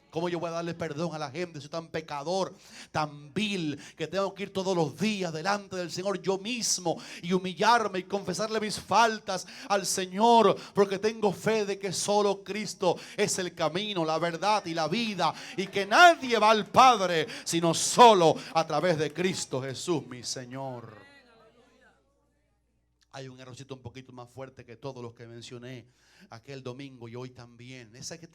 ¿Cómo yo voy a darle perdón a la gente? Soy tan pecador, tan vil, que tengo que ir todos los días delante del Señor yo mismo y humillarme y confesarle mis faltas al Señor, porque tengo fe de que solo Cristo es el camino, la verdad y la vida, y que nadie va al Padre sino solo a través de Cristo Jesús, mi Señor. Hay un errorcito un poquito más fuerte que todos los que mencioné aquel domingo y hoy también. Esa que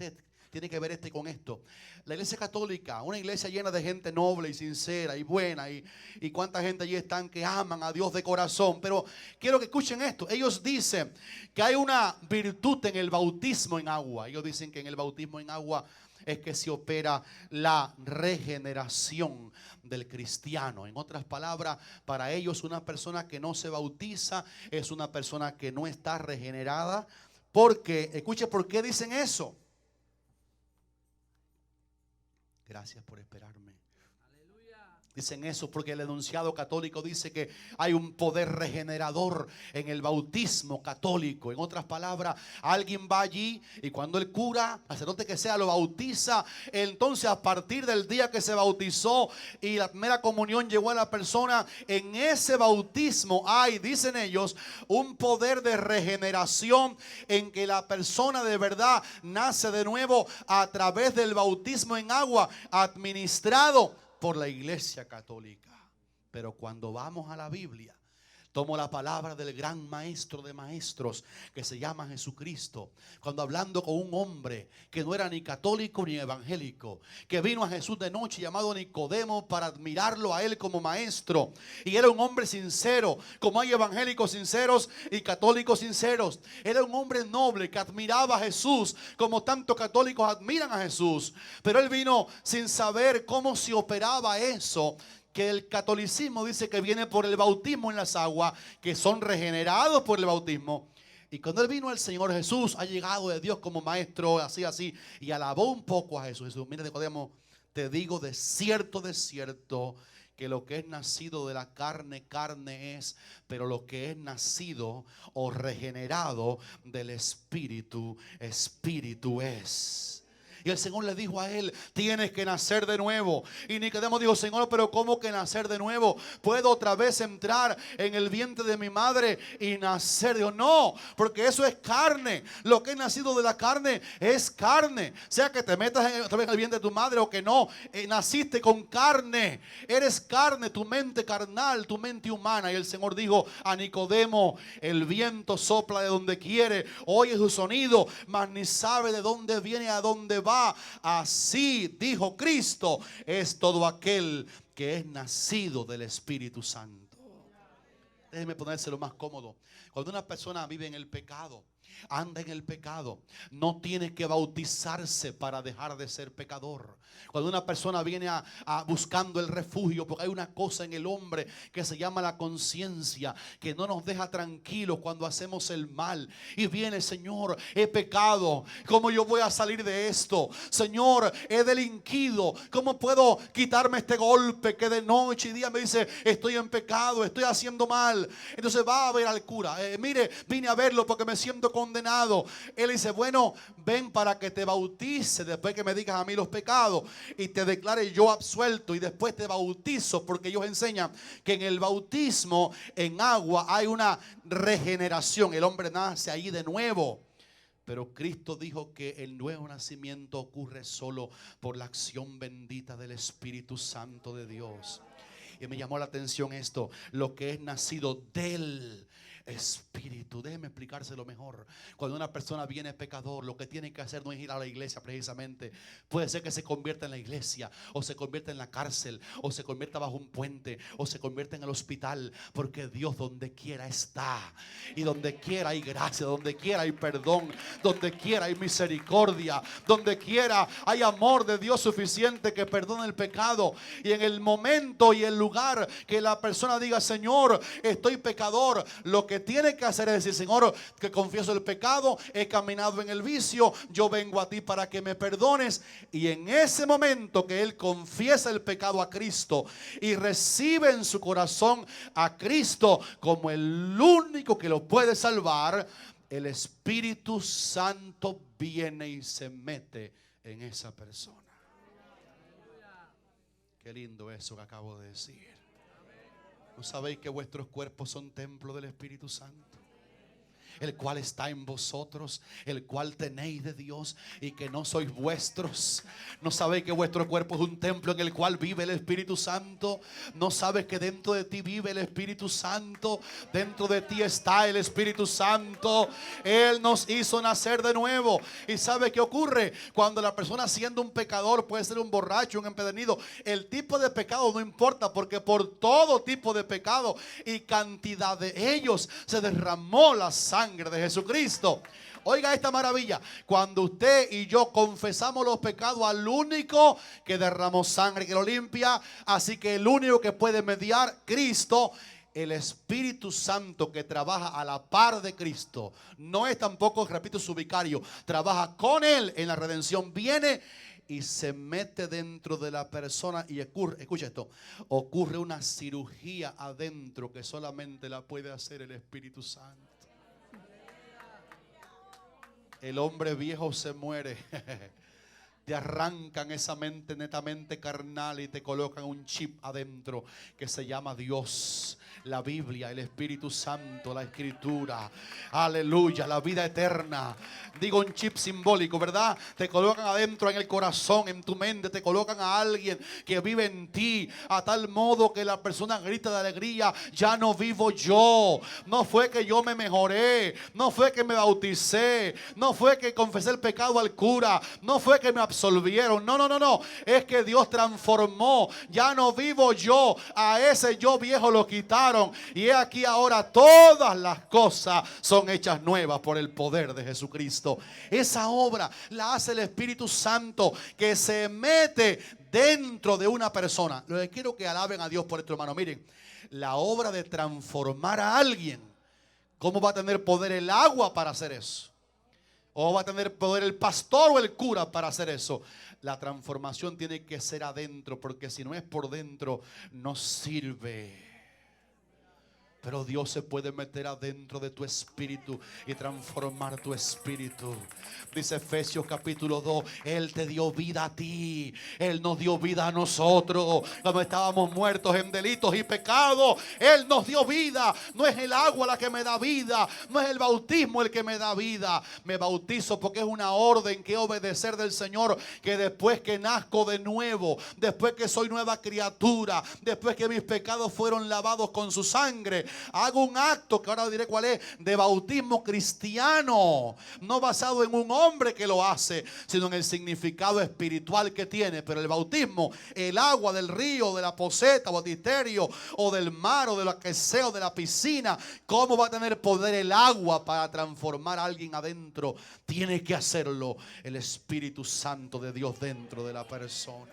tiene que ver con esto. La iglesia católica, una iglesia llena de gente noble y sincera y buena, y cuánta gente allí están que aman a Dios de corazón. Pero quiero que escuchen esto. Ellos dicen que hay una virtud en el bautismo en agua. Ellos dicen que en el bautismo en agua es que se opera la regeneración del cristiano. En otras palabras, para ellos una persona que no se bautiza es una persona que no está regenerada. Porque, escuche, ¿por qué dicen eso? Gracias por esperarme. Dicen eso porque el enunciado católico dice que hay un poder regenerador en el bautismo católico. En otras palabras, alguien va allí y cuando el cura, sacerdote que sea, lo bautiza, entonces a partir del día que se bautizó y la primera comunión llegó a la persona, en ese bautismo hay, dicen ellos, un poder de regeneración en que la persona de verdad nace de nuevo a través del bautismo en agua administrado por la iglesia católica. Pero cuando vamos a la Biblia, tomo la palabra del gran maestro de maestros que se llama Jesucristo, cuando hablando con un hombre que no era ni católico ni evangélico, que vino a Jesús de noche llamado Nicodemo para admirarlo a él como maestro, y era un hombre sincero, como hay evangélicos sinceros y católicos sinceros. Era un hombre noble que admiraba a Jesús como tantos católicos admiran a Jesús, pero él vino sin saber cómo se operaba eso, que el catolicismo dice que viene por el bautismo en las aguas, que son regenerados por el bautismo. Y cuando él vino al Señor Jesús, ha llegado de Dios como maestro, así, y alabó un poco a Jesús. Jesús, mira, Nicodemo, te digo de cierto, que lo que es nacido de la carne, carne es, pero lo que es nacido o regenerado del Espíritu, Espíritu es. Y el Señor le dijo a él, tienes que nacer de nuevo. Y Nicodemo dijo, Señor, pero ¿cómo que nacer de nuevo? ¿Puedo otra vez entrar en el vientre de mi madre y nacer? Dijo, no, porque eso es carne. Lo que es nacido de la carne es carne. Sea que te metas otra vez en el vientre de tu madre o que no, naciste con carne. Eres carne, tu mente carnal, tu mente humana. Y el Señor dijo a Nicodemo, el viento sopla de donde quiere, oye su sonido, mas ni sabe de dónde viene a dónde va. Jehová, así dijo Cristo, es todo aquel que es nacido del Espíritu Santo. Déjeme ponérselo más cómodo. Cuando una persona vive en el pecado, anda en el pecado, no tiene que bautizarse para dejar de ser pecador. Cuando una persona viene buscando el refugio, porque hay una cosa en el hombre que se llama la conciencia, que no nos deja tranquilos cuando hacemos el mal. Y viene: Señor, he pecado, ¿cómo yo voy a salir de esto? Señor, he delinquido, ¿cómo puedo quitarme este golpe que de noche y día me dice: estoy en pecado, estoy haciendo mal? Entonces va a ver al cura. Mire, vine a verlo porque me siento condenado. Él dice: bueno, ven para que te bautice después que me digas a mí los pecados y te declare yo absuelto, y después te bautizo, porque ellos enseñan que en el bautismo en agua hay una regeneración. El hombre nace ahí de nuevo. Pero Cristo dijo que el nuevo nacimiento ocurre solo por la acción bendita del Espíritu Santo de Dios. Y me llamó la atención esto: lo que es nacido del Espíritu. Déjeme explicárselo mejor. Cuando una persona viene pecador, lo que tiene que hacer no es ir a la iglesia precisamente. Puede ser que se convierta en la iglesia, o se convierta en la cárcel, o se convierta bajo un puente, o se convierta en el hospital, porque Dios donde quiera está. Y donde quiera hay gracia, donde quiera hay perdón, donde quiera hay misericordia, donde quiera hay amor de Dios suficiente que perdona el pecado. Y en el momento y el lugar que la persona diga: Señor, estoy pecador, lo que tiene que hacer es decir: Señor, que confieso el pecado, he caminado en el vicio, yo vengo a ti para que me perdones. Y en ese momento que él confiesa el pecado a Cristo y recibe en su corazón a Cristo como el único que lo puede salvar, el Espíritu Santo viene y se mete en esa persona. Qué lindo eso que acabo de decir. ¿No sabéis que vuestros cuerpos son templo del Espíritu Santo, el cual está en vosotros, el cual tenéis de Dios, y que no sois vuestros? ¿No sabéis que vuestro cuerpo es un templo en el cual vive el Espíritu Santo? ¿No sabes que dentro de ti vive el Espíritu Santo? Dentro de ti está el Espíritu Santo. Él nos hizo nacer de nuevo. ¿Y sabe qué ocurre? Cuando la persona, siendo un pecador, puede ser un borracho, un empedernido, el tipo de pecado no importa, porque por todo tipo de pecado y cantidad de ellos se derramó la sangre de Jesucristo. Oiga esta maravilla: cuando usted y yo confesamos los pecados al único que derramó sangre, que lo limpia, así que el único que puede mediar, Cristo, el Espíritu Santo, que trabaja a la par de Cristo, no es tampoco, repito, su vicario, trabaja con él en la redención, viene y se mete dentro de la persona y ocurre, escucha esto, ocurre una cirugía adentro que solamente la puede hacer el Espíritu Santo. El hombre viejo se muere. Te arrancan esa mente netamente carnal y te colocan un chip adentro que se llama Dios, la Biblia, el Espíritu Santo, la Escritura, aleluya, la vida eterna. Digo un chip simbólico, ¿verdad? Te colocan adentro en el corazón, en tu mente, te colocan a alguien que vive en ti, a tal modo que la persona grita de alegría: ya no vivo yo, no fue que yo me mejoré, no fue que me bauticé, no fue que confesé el pecado al cura, no fue que me absolvieron, no, es que Dios transformó. Ya no vivo yo, a ese yo viejo lo quitaron, y he aquí ahora todas las cosas son hechas nuevas por el poder de Jesucristo. Esa obra la hace el Espíritu Santo, que se mete dentro de una persona. Lo que quiero que alaben a Dios por esto, hermano. Miren, la obra de transformar a alguien, ¿cómo va a tener poder el agua para hacer eso? ¿O va a tener poder el pastor o el cura para hacer eso? La transformación tiene que ser adentro, porque si no es por dentro, no sirve. Pero Dios se puede meter adentro de tu espíritu y transformar tu espíritu. Dice Efesios capítulo 2, Él te dio vida a ti, Él nos dio vida a nosotros. Cuando estábamos muertos en delitos y pecados, Él nos dio vida. No es el agua la que me da vida, no es el bautismo el que me da vida. Me bautizo porque es una orden que obedecer del Señor, que después que nazco de nuevo, después que soy nueva criatura, después que mis pecados fueron lavados con su sangre, hago un acto, que ahora diré cuál es, de bautismo cristiano, no basado en un hombre que lo hace, sino en el significado espiritual que tiene. Pero el bautismo, el agua del río, de la poseta, bautisterio, o del mar, o de lo que sea, o de la piscina, ¿cómo va a tener poder el agua para transformar a alguien adentro? Tiene que hacerlo el Espíritu Santo de Dios dentro de la persona.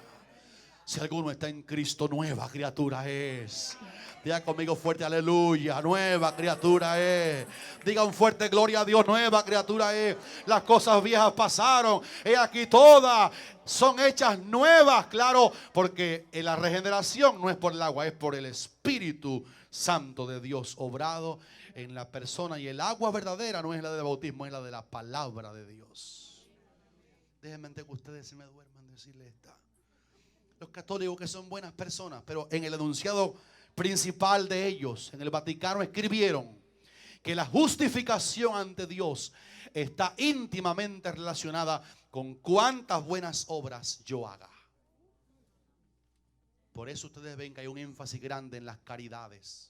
Si alguno está en Cristo, nueva criatura es. Diga conmigo fuerte, aleluya, nueva criatura es. Diga un fuerte gloria a Dios, nueva criatura es. Las cosas viejas pasaron, he aquí todas son hechas nuevas. Claro, porque la regeneración no es por el agua, es por el Espíritu Santo de Dios obrado en la persona. Y el agua verdadera no es la del bautismo, es la de la palabra de Dios. Déjenme que ustedes se me duerman decirle esta. Los católicos, que son buenas personas, pero en el enunciado principal de ellos, en el Vaticano, escribieron que la justificación ante Dios está íntimamente relacionada con cuántas buenas obras yo haga. Por eso ustedes ven que hay un énfasis grande en las caridades.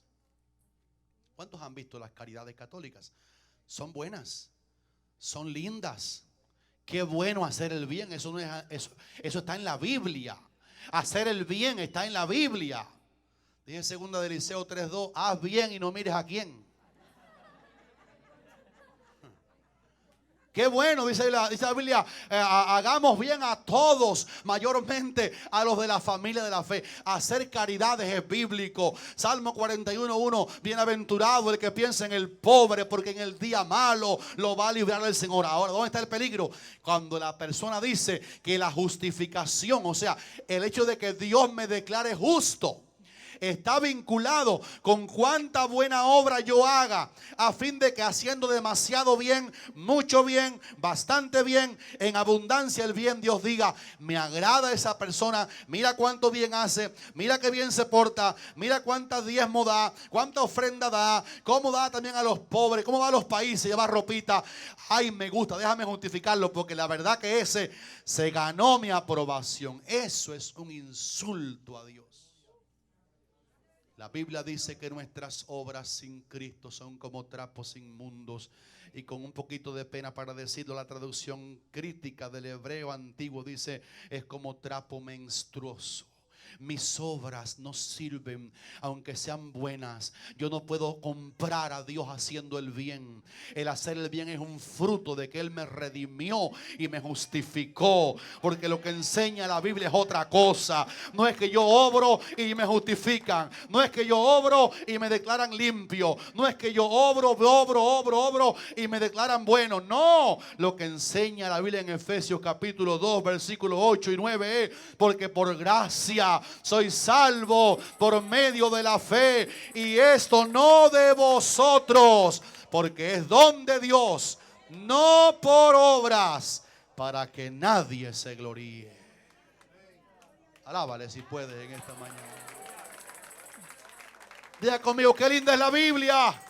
¿Cuántos han visto las caridades católicas? Son buenas, son lindas. Qué bueno hacer el bien. Eso no es, eso está en la Biblia. Hacer el bien está en la Biblia. Dice segunda de Eliseo 3:2, haz bien y no mires a quién. Qué bueno, dice la Biblia, hagamos bien a todos, mayormente a los de la familia de la fe. Hacer caridades es bíblico. Salmo 41:1, bienaventurado el que piensa en el pobre, porque en el día malo lo va a librar el Señor. Ahora, ¿dónde está el peligro? Cuando la persona dice que la justificación, o sea, el hecho de que Dios me declare justo, está vinculado con cuánta buena obra yo haga, a fin de que haciendo demasiado bien, mucho bien, bastante bien, en abundancia el bien, Dios diga, me agrada esa persona, mira cuánto bien hace, mira qué bien se porta, mira cuánta diezmo da, cuánta ofrenda da, cómo da también a los pobres, cómo va a los países, lleva ropita. Ay, me gusta, déjame justificarlo, porque la verdad que ese se ganó mi aprobación. Eso es un insulto a Dios. La Biblia dice que nuestras obras sin Cristo son como trapos inmundos. Y con un poquito de pena para decirlo, la traducción crítica del hebreo antiguo dice, es como trapo menstruoso. Mis obras no sirven, aunque sean buenas. Yo no puedo comprar a Dios haciendo el bien. El hacer el bien es un fruto de que Él me redimió y me justificó. Porque lo que enseña la Biblia es otra cosa. No es que yo obro y me justifican. No es que yo obro y me declaran limpio. No es que yo obro y me declaran bueno. No, lo que enseña la Biblia en Efesios capítulo 2 versículos 8 y 9 es, porque por gracia soy salvo por medio de la fe, y esto no de vosotros, porque es don de Dios, no por obras, para que nadie se gloríe. Alábale si puede en esta mañana. Diga conmigo, qué linda es la Biblia.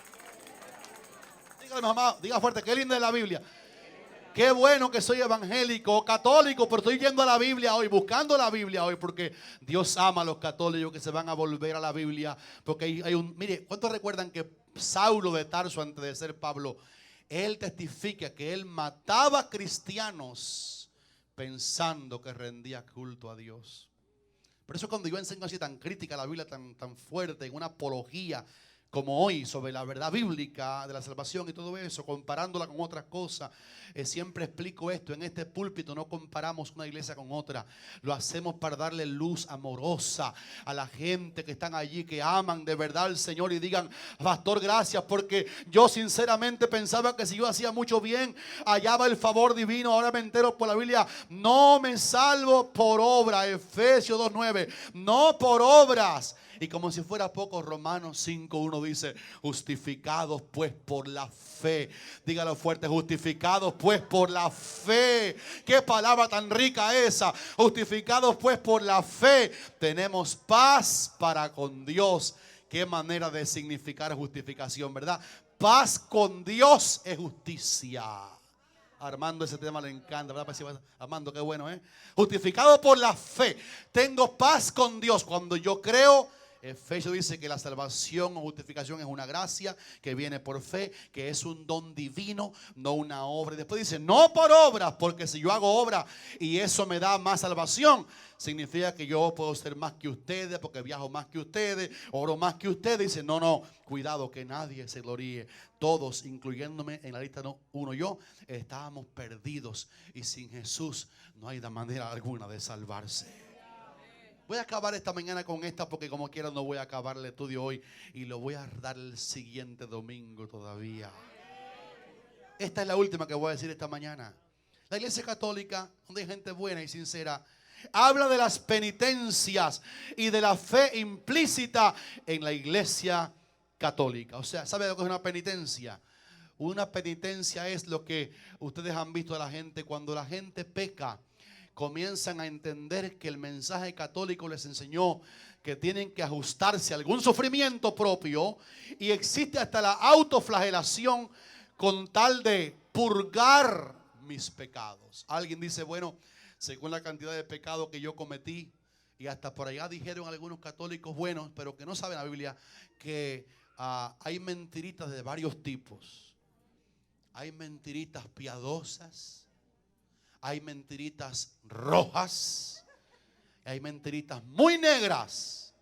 Dígale, mamá, diga fuerte, qué linda es la Biblia. Qué bueno que soy evangélico o católico, pero estoy yendo a la Biblia hoy, buscando la Biblia hoy, porque Dios ama a los católicos que se van a volver a la Biblia. Porque hay un, mire, ¿cuántos recuerdan que Saulo de Tarso, antes de ser Pablo, él testifica que él mataba cristianos pensando que rendía culto a Dios? Por eso cuando yo enseño así tan crítica a la Biblia, tan fuerte, en una apología, como hoy, sobre la verdad bíblica de la salvación y todo eso, comparándola con otras cosas, siempre explico esto. En este púlpito no comparamos una iglesia con otra. Lo hacemos para darle luz amorosa a la gente que están allí, que aman de verdad al Señor y digan, pastor, gracias, porque yo sinceramente pensaba que si yo hacía mucho bien, hallaba el favor divino. Ahora me entero por la Biblia, no me salvo por obra. Efesios 2:9, no por obras. Y como si fuera poco, Romanos 5:1 dice, justificados pues por la fe. Dígalo fuerte, justificados pues por la fe. Qué palabra tan rica esa. Justificados pues por la fe, tenemos paz para con Dios. Qué manera de significar justificación, ¿verdad? Paz con Dios es justicia. Armando, ese tema le encanta, ¿verdad? Armando, qué bueno, ¿eh? Justificado por la fe, tengo paz con Dios. Cuando yo creo Efesios dice que la salvación o justificación es una gracia que viene por fe, que es un don divino, no una obra. Y después dice, no por obras, porque si yo hago obra y eso me da más salvación, significa que yo puedo ser más que ustedes, porque viajo más que ustedes, oro más que ustedes. Dice, no, no, cuidado que nadie se gloríe. Todos, incluyéndome en la lista uno yo, estábamos perdidos y sin Jesús no hay de manera alguna de salvarse. Voy a acabar esta mañana con esta porque como quiera no voy a acabar el estudio hoy y lo voy a dar el siguiente domingo todavía. Esta es la última que voy a decir esta mañana. La Iglesia Católica, donde hay gente buena y sincera, habla de las penitencias y de la fe implícita en la Iglesia Católica. O sea, ¿sabe lo que es una penitencia? Una penitencia es lo que ustedes han visto a la gente cuando la gente peca. Comienzan a entender que el mensaje católico les enseñó que tienen que ajustarse a algún sufrimiento propio y existe hasta la autoflagelación con tal de purgar mis pecados. Alguien dice, bueno, según la cantidad de pecado que yo cometí, y hasta por allá dijeron algunos católicos buenos, pero que no saben la Biblia, que hay mentiritas de varios tipos. Hay mentiritas piadosas. Hay mentiritas rojas, hay mentiritas muy negras,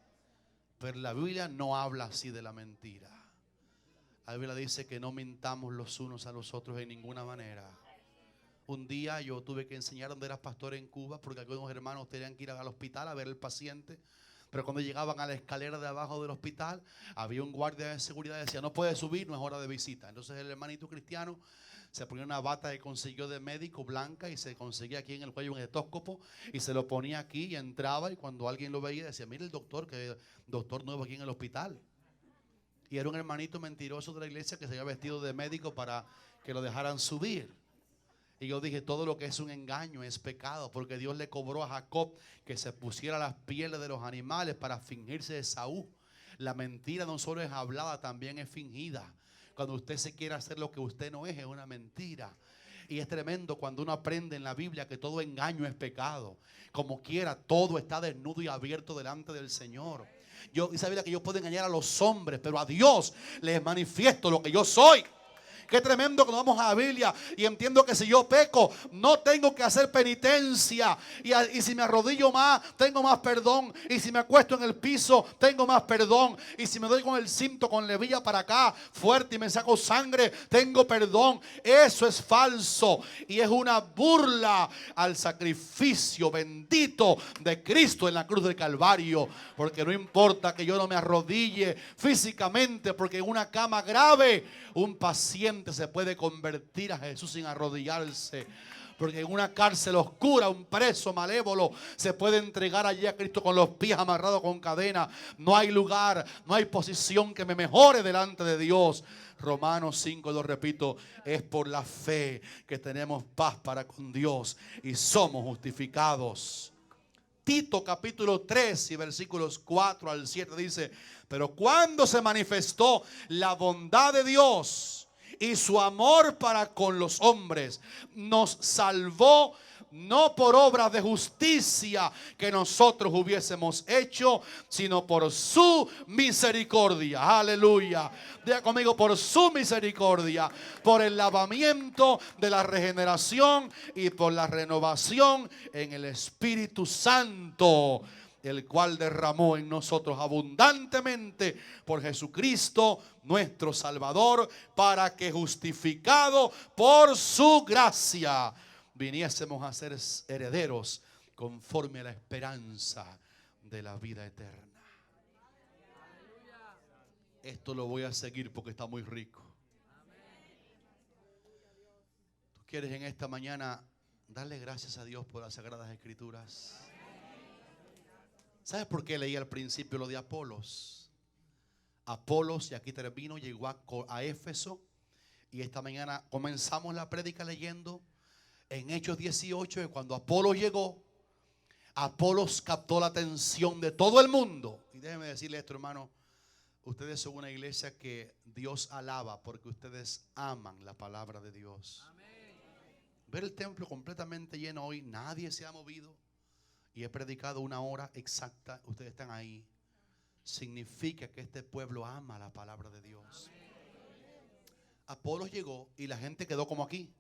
pero la Biblia no habla así de la mentira. La Biblia dice que no mintamos los unos a los otros de ninguna manera. Un día yo tuve que enseñar donde era pastor en Cuba, porque algunos hermanos tenían que ir al hospital a ver al paciente. Pero cuando llegaban a la escalera de abajo del hospital, había un guardia de seguridad que decía, no puede subir, no es hora de visita. Entonces el hermanito cristiano se ponía una bata que consiguió de médico blanca y se conseguía aquí en el cuello un estóscopo y se lo ponía aquí y entraba, y cuando alguien lo veía decía, mire el doctor, que doctor nuevo aquí en el hospital. Y era un hermanito mentiroso de la iglesia que se había vestido de médico para que lo dejaran subir. Y yo dije, todo lo que es un engaño es pecado, porque Dios le cobró a Jacob que se pusiera las pieles de los animales para fingirse de Esaú. La mentira no solo es hablada, también es fingida. Cuando usted se quiere hacer lo que usted no es una mentira. Y es tremendo cuando uno aprende en la Biblia que todo engaño es pecado. Como quiera, todo está desnudo y abierto delante del Señor. Y sabía que yo puedo engañar a los hombres, pero a Dios les manifiesto lo que yo soy. Qué tremendo cuando vamos a la Biblia y entiendo que si yo peco, no tengo que hacer penitencia. Y si me arrodillo más, tengo más perdón. Y si me acuesto en el piso, tengo más perdón. Y si me doy con el cinto, con levilla para acá, fuerte, y me saco sangre, tengo perdón. Eso es falso. Y es una burla al sacrificio bendito de Cristo en la cruz del Calvario. Porque no importa que yo no me arrodille físicamente, porque en una cama grave, un paciente se puede convertir a Jesús sin arrodillarse. Porque en una cárcel oscura un preso malévolo se puede entregar allí a Cristo con los pies amarrados con cadena. No hay lugar, no hay posición que me mejore delante de Dios. Romanos 5, lo repito, es por la fe que tenemos paz para con Dios y somos justificados. Tito capítulo 3 y versículos 4 al 7 dice, pero cuando se manifestó la bondad de Dios y su amor para con los hombres, nos salvó no por obras de justicia que nosotros hubiésemos hecho, sino por su misericordia. Aleluya. Diga conmigo, por su misericordia, por el lavamiento de la regeneración y por la renovación en el Espíritu Santo, el cual derramó en nosotros abundantemente por Jesucristo nuestro Salvador, para que justificado por su gracia viniésemos a ser herederos conforme a la esperanza de la vida eterna. Esto lo voy a seguir porque está muy rico. ¿Tú quieres en esta mañana darle gracias a Dios por las Sagradas Escrituras? ¿Sabes por qué leí al principio lo de Apolos? Apolos, y aquí termino, llegó a Éfeso, y esta mañana comenzamos la prédica leyendo en Hechos 18, que cuando Apolos llegó, Apolos captó la atención de todo el mundo. Y déjeme decirle esto, hermano, ustedes son una iglesia que Dios alaba porque ustedes aman la palabra de Dios. Amén. Ver el templo completamente lleno hoy, nadie se ha movido, y he predicado 1 hora exacta, ustedes están ahí. significa que este pueblo ama la palabra de Dios. Apolos llegó y la gente quedó como aquí,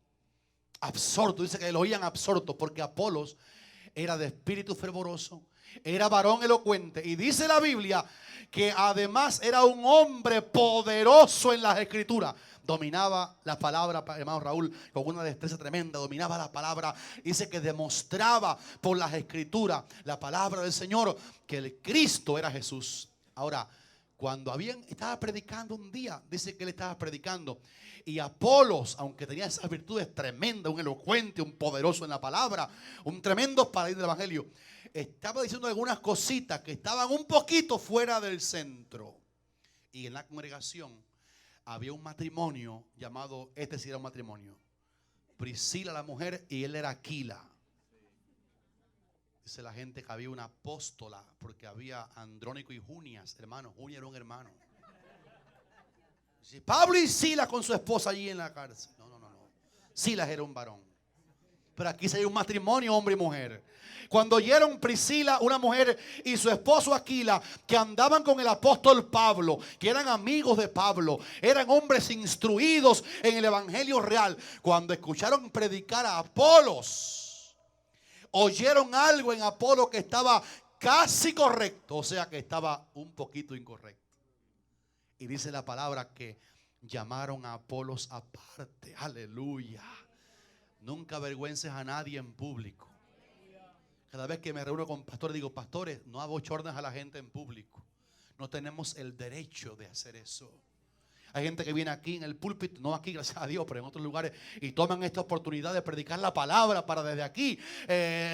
absorto. Dice que lo oían absorto porque Apolos era de espíritu fervoroso, era varón elocuente, y dice la Biblia que además era un hombre poderoso en las escrituras. Dominaba la palabra, hermano Raúl, con una destreza tremenda. Dominaba la palabra. Dice que demostraba por las escrituras, la palabra del Señor, que el Cristo era Jesús. Ahora, cuando estaba predicando un día, dice que él estaba predicando, y Apolos, aunque tenía esas virtudes tremendas, un elocuente, un poderoso en la palabra, un tremendo paladín del evangelio, estaba diciendo algunas cositas que estaban un poquito fuera del centro. Y en la congregación había un matrimonio llamado, este sí era un matrimonio, Priscila la mujer y él era Aquila. Dice la gente que había una apóstola, porque había Andrónico y Junias, hermano. Junia era un hermano. Dice, Pablo y Silas con su esposa allí en la cárcel. No. Silas era un varón. Pero aquí se hay un matrimonio, hombre y mujer. Cuando oyeron Priscila, una mujer, y su esposo Aquila, que andaban con el apóstol Pablo, que eran amigos de Pablo, eran hombres instruidos en el evangelio real. Cuando escucharon predicar a Apolos, oyeron algo en Apolo que estaba casi correcto, o sea que estaba un poquito incorrecto. Y dice la palabra que llamaron a Apolos aparte. Aleluya. Nunca avergüences a nadie en público. Cada vez que me reúno con pastores, digo, pastores, no abochornes a la gente en público. No tenemos el derecho de hacer eso. Hay gente que viene aquí en el púlpito, no aquí gracias a Dios, pero en otros lugares, y toman esta oportunidad de predicar la palabra para desde aquí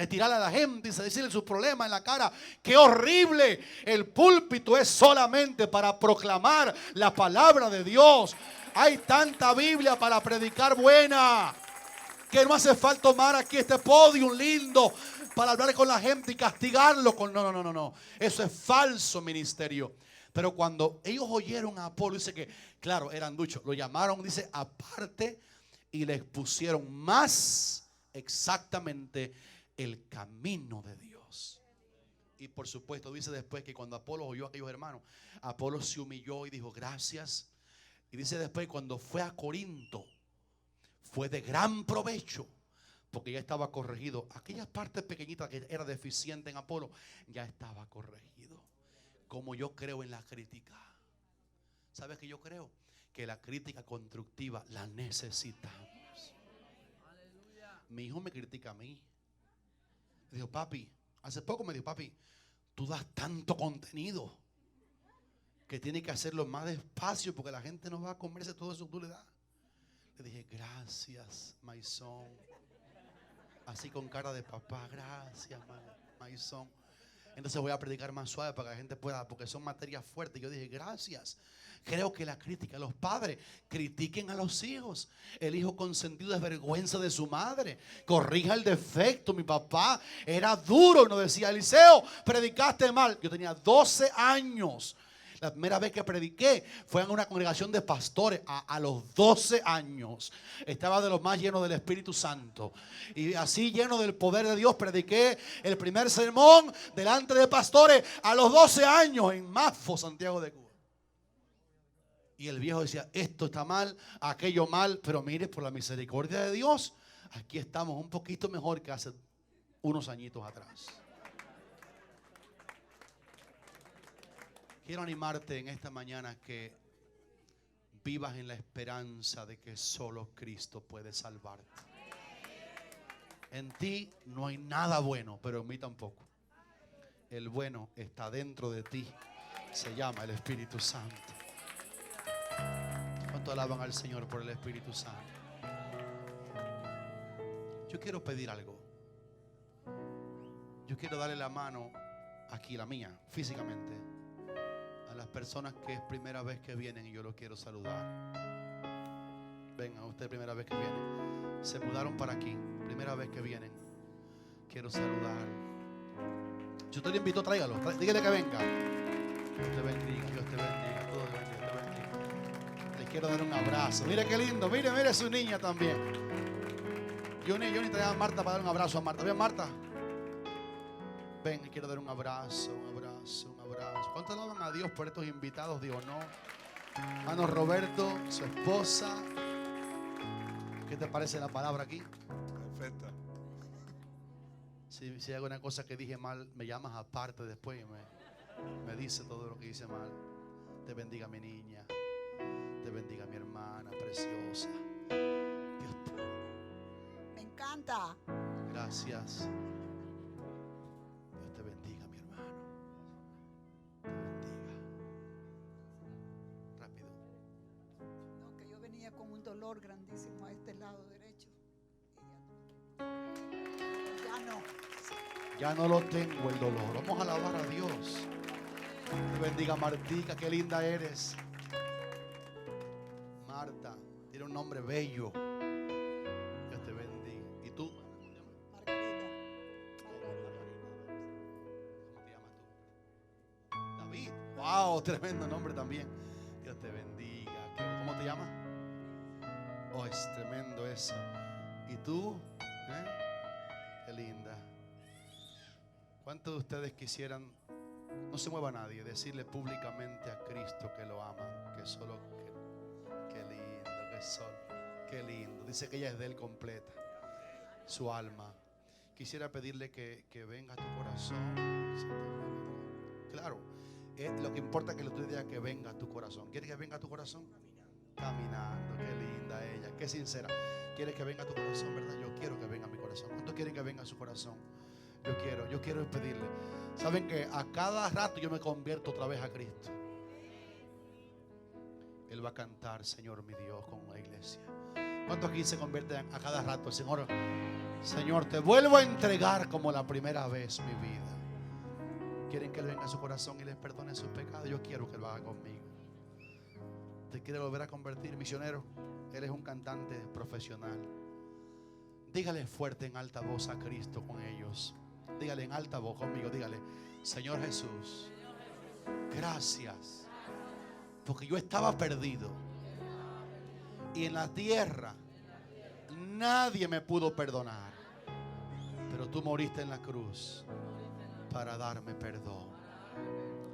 tirarle a la gente y decirle sus problemas en la cara. ¡Qué horrible! El púlpito es solamente para proclamar la palabra de Dios. Hay tanta Biblia para predicar buena, que no hace falta tomar aquí este podio lindo para hablar con la gente y castigarlo con... No. Eso es falso ministerio. Pero cuando ellos oyeron a Apolo, dice que, claro, eran duchos. Lo llamaron, dice, aparte, y le expusieron más exactamente el camino de Dios. Y por supuesto, dice después que cuando Apolo oyó a aquellos hermanos, Apolo se humilló y dijo, gracias. Y dice después, cuando fue a Corinto, fue de gran provecho, porque ya estaba corregido. Aquellas partes pequeñitas que era deficiente en Apolo, ya estaba corregido. Como yo creo en la crítica. ¿Sabes qué yo creo? Que la crítica constructiva la necesitamos. Mi hijo me critica a mí. Me dijo, papi, hace poco me dijo, papi, tú das tanto contenido que tienes que hacerlo más despacio porque la gente no va a comerse todo eso que tú le das. Le dije, gracias, my son. Así con cara de papá, gracias, my son. Entonces voy a predicar más suave para que la gente pueda, porque son materias fuertes. Yo dije, gracias. Creo que la crítica, los padres critiquen a los hijos. El hijo consentido es vergüenza de su madre. Corrija el defecto. Mi papá era duro y nos decía, Eliseo, predicaste mal. Yo tenía 12 años. La primera vez que prediqué fue en una congregación de pastores a los 12 años. Estaba de los más llenos del Espíritu Santo. Y así lleno del poder de Dios prediqué el primer sermón delante de pastores a los 12 años en Mafo, Santiago de Cuba. Y el viejo decía, esto está mal, aquello mal. Pero mire, por la misericordia de Dios, aquí estamos un poquito mejor que hace unos añitos atrás. Quiero animarte en esta mañana que vivas en la esperanza de que solo Cristo puede salvarte. En ti no hay nada bueno, pero en mí tampoco. El bueno está dentro de ti. Se llama el Espíritu Santo. ¿Cuánto alaban al Señor por el Espíritu Santo? Yo quiero pedir algo. Yo quiero darle la mano aquí, la mía, físicamente, a las personas que es primera vez que vienen y yo los quiero saludar. Vengan, ustedes primera vez que vienen. Se mudaron para aquí, primera vez que vienen. Quiero saludar. Si usted le invitó, tráigalo. Dígale que venga. Dios te bendiga, Dios te bendiga, Dios te bendiga. Les quiero dar un abrazo. Mire qué lindo, mire su niña también. Johnny traía a Marta para dar un abrazo a Marta. ¿Ven, Marta? Ven, quiero dar un abrazo, un abrazo, un abrazo. descanso. ¿Cuántos alaban a Dios por estos invitados de honor? Hermano Roberto, su esposa. ¿Qué te parece la palabra aquí? Perfecta. Si hay alguna cosa que dije mal, me llamas aparte después y me dice todo lo que hice mal. Te bendiga mi niña. Te bendiga mi hermana preciosa. Dios te... Me encanta. Gracias. Dios te bendiga, mi hermano. Te bendiga. Rápido. No, que yo venía con un dolor grandísimo a este lado derecho. Y ya no. Ya no lo tengo el dolor. Vamos a alabar a Dios. Te bendiga, Martica, qué linda eres. Marta, tiene un nombre bello. Dios te bendiga. ¿Y tú? Margarita. ¿Cómo te llamas tú? David. Wow, tremendo nombre también. Dios te bendiga. ¿Cómo te llamas? Oh, es tremendo eso. ¿Y tú? Qué linda. ¿Cuántos de ustedes quisieran, no se mueva nadie, decirle públicamente a Cristo que lo aman? Que solo, qué lindo, qué lindo. Dice que ella es de él completa, su alma. Quisiera pedirle que venga a tu corazón. Claro, lo que importa es que tú digas que venga a tu corazón. ¿Quieres que venga a tu corazón? Caminando, qué linda ella, qué sincera. ¿Quieres que venga a tu corazón, verdad? Yo quiero que venga a mi corazón. ¿Cuántos quieren que venga a su corazón? Yo quiero pedirle. Saben que a cada rato yo me convierto otra vez a Cristo. Él va a cantar, Señor mi Dios, con la iglesia. ¿Cuántos aquí se convierten a cada rato? Señor, Señor, te vuelvo a entregar como la primera vez mi vida. ¿Quieren que Él venga a su corazón y les perdone sus pecados? Yo quiero que lo haga conmigo. ¿Te quiere volver a convertir, misionero? Él es un cantante profesional. Dígale fuerte en alta voz a Cristo con ellos. Dígale en alta voz conmigo, dígale: Señor Jesús, gracias, porque yo estaba perdido y en la tierra nadie me pudo perdonar, pero tú moriste en la cruz para darme perdón.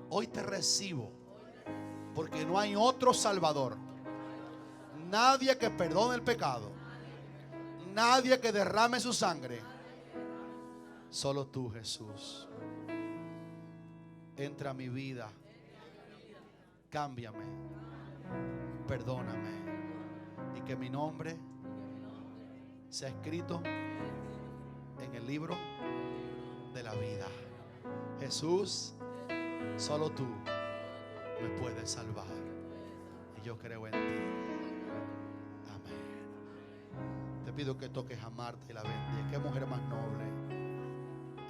Hoy te recibo, porque no hay otro Salvador, nadie que perdone el pecado, nadie que derrame su sangre. Solo tú, Jesús. Entra a mi vida. Cámbiame. Perdóname. Y que mi nombre sea escrito en el libro de la vida. Jesús, solo tú me puedes salvar. Y yo creo en ti. Amén. Te pido que toques a Marta y la bendiga. Qué mujer más noble.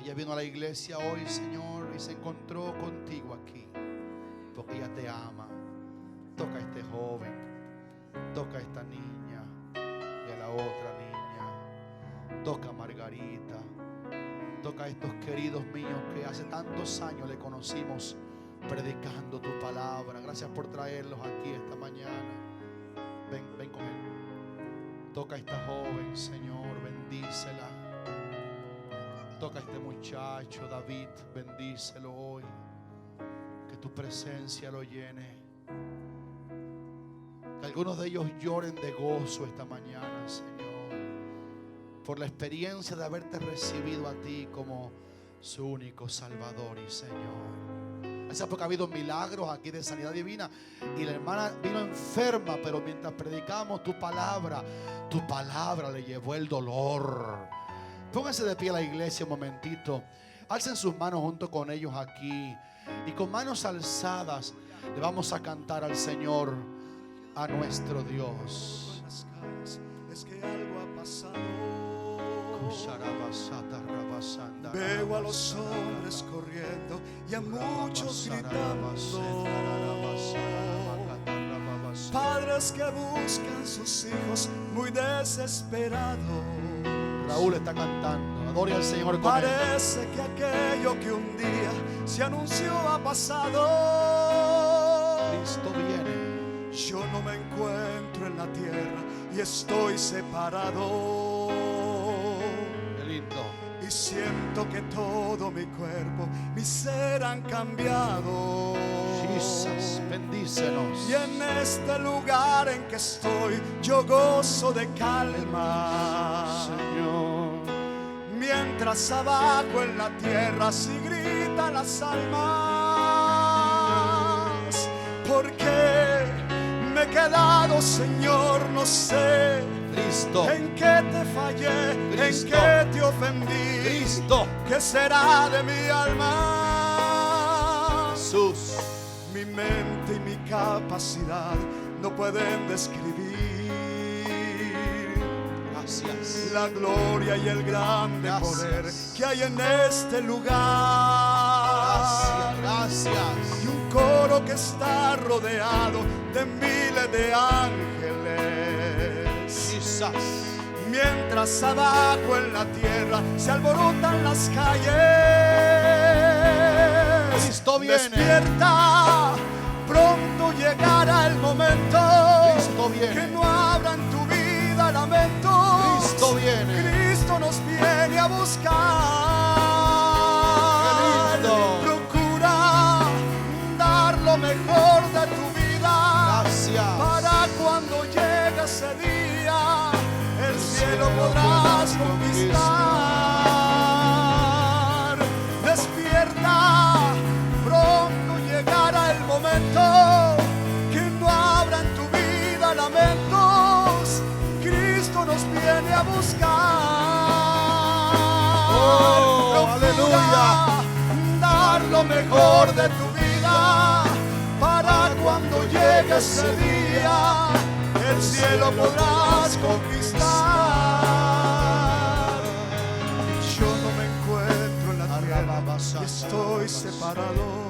Ella vino a la iglesia hoy, Señor, y se encontró contigo aquí, porque ella te ama. Toca a este joven, toca a esta niña y a la otra niña. Toca a Margarita, toca a estos queridos míos que hace tantos años le conocimos predicando tu palabra. Gracias por traerlos aquí esta mañana. Ven con él. Toca a esta joven, Señor, bendícela. Toca a este muchacho, David, bendícelo hoy. Que tu presencia lo llene. Que algunos de ellos lloren de gozo esta mañana, Señor, por la experiencia de haberte recibido a ti como su único Salvador y Señor. Gracias porque ha habido milagros aquí de sanidad divina. Y la hermana vino enferma, pero mientras predicamos tu palabra le llevó el dolor. Pónganse de pie a la iglesia un momentito. Alcen sus manos junto con ellos aquí. Y con manos alzadas le vamos a cantar al Señor, a nuestro Dios. Es que algo ha pasado. Veo a los hombres corriendo y a muchos gritando. Padres que buscan sus hijos muy desesperados. Raúl está cantando. Adore al Señor con Parece que aquello que un día se anunció ha pasado. Cristo viene. Yo no me encuentro en la tierra y estoy separado. Qué lindo. Y y siento que todo mi cuerpo, mi ser han cambiado. Jesús, bendícenos. Y en este lugar en que estoy, yo gozo de calma. Señor, Mientras abajo en la tierra sí gritan las almas. Porque me he quedado, Señor, no sé Cristo, en qué te fallé, Cristo, en qué te ofendí. Cristo, ¿Qué será de mi alma? Jesús, Mi mente y mi capacidad no pueden describir gracias. la gloria y el grande Gracias. poder que hay en este lugar. Gracias. Y un coro que está rodeado de miles de ángeles. Jesús, Mientras abajo en la tierra se alborotan las calles. Cristo viene. Despierta, pronto llegará el momento. Cristo viene. Que no habrá en tu vida lamentos. Cristo viene. Cristo nos viene a buscar. Qué lindo. Procura dar lo mejor de tu vida. Gracias. Para cuando llegue ese día, el cielo podrás conquistar. Despierta, pronto llegará el momento que no habrá en tu vida lamentos. Cristo nos viene a buscar. Oh, Procura dar lo mejor de tu vida para cuando llegue ese día, el cielo podrás conquistar. Yo no me encuentro en la tierra, estoy separado.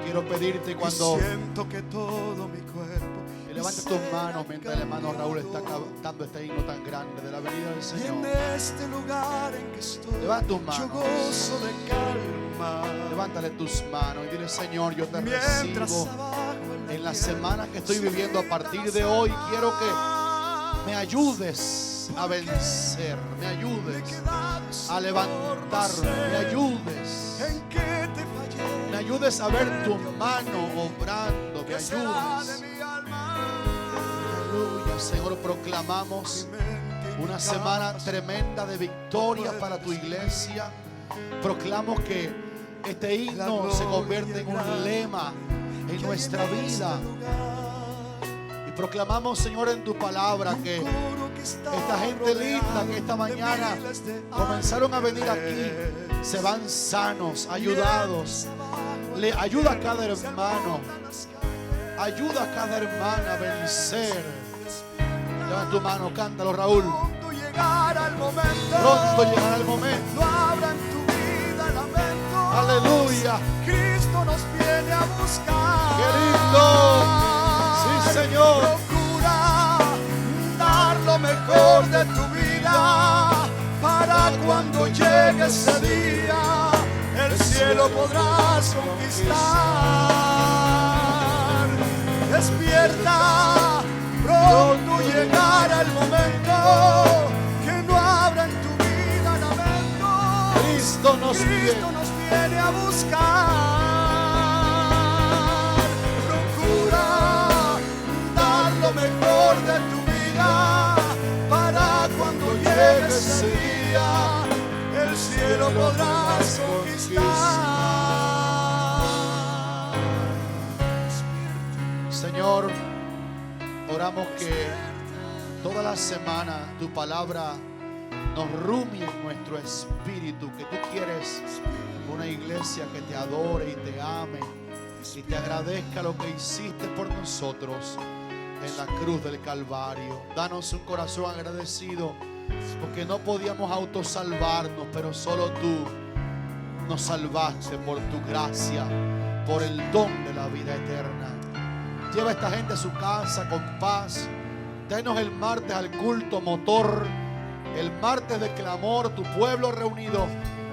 Quiero pedirte Y cuando siento que todo mi cuerpo levantes tus manos mientras el hermano Raúl está cantando este himno tan grande de la venida del y Señor. en este lugar en que estoy, Levanta tus yo manos. gozo de calma. Levántale tus manos y dile: Señor, yo te Mientras recibo abajo en la semana que estoy viviendo a partir de hoy. Quiero que me ayudes a vencer, me ayudes a levantarme, me ayudes, en que te fallé, me ayudes a ver tu mano obrando, me ¿qué será de ayudes. mi alma? Aleluya, Señor, proclamamos Mi mente y mi una semana capacidad tremenda de victoria para tu iglesia. Proclamo que este himno se convierte en un lema en nuestra vida. Y proclamamos, Señor, en tu palabra que esta gente linda que esta mañana comenzaron a venir aquí se van sanos, ayudados. Le ayuda a cada hermano, ayuda a cada hermana a vencer. Levanta tu mano, cántalo, Raúl. Pronto llegará el momento. Pronto llegará el momento. No habrá en tu vida lamentos. Aleluya. Cristo nos viene a buscar. ¡Qué lindo! Sí, Señor. Procura dar lo mejor de tu vida para cuando llegue ese día, el cielo podrás conquistar. Despierta, pronto llegará el momento que no habrá en tu vida lamento. Cristo nos Cristo nos viene a buscar. Procura dar lo mejor de tu vida para cuando llegue ese día, el cielo podrás conquistar. Señor, oramos que toda la semana tu palabra nos rumie en nuestro espíritu, que tú quieres una iglesia que te adore y te ame y te agradezca lo que hiciste por nosotros en la cruz del Calvario. Danos un corazón agradecido, porque no podíamos autosalvarnos, pero solo tú nos salvaste por tu gracia, por el don de la vida eterna. Lleva a esta gente a su casa con paz. Denos el martes al culto motor, el martes de clamor, tu pueblo reunido,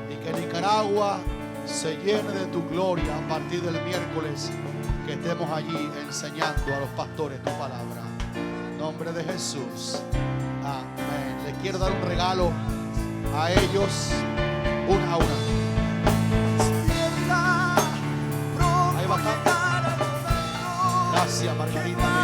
y que Nicaragua se llene de tu gloria a partir del miércoles, que estemos allí enseñando a los pastores tu palabra. En nombre de Jesús, amén. Les quiero dar un regalo a ellos una a una. Despierta, pronto Ahí va, llegará el momento. Gracias, Margarita.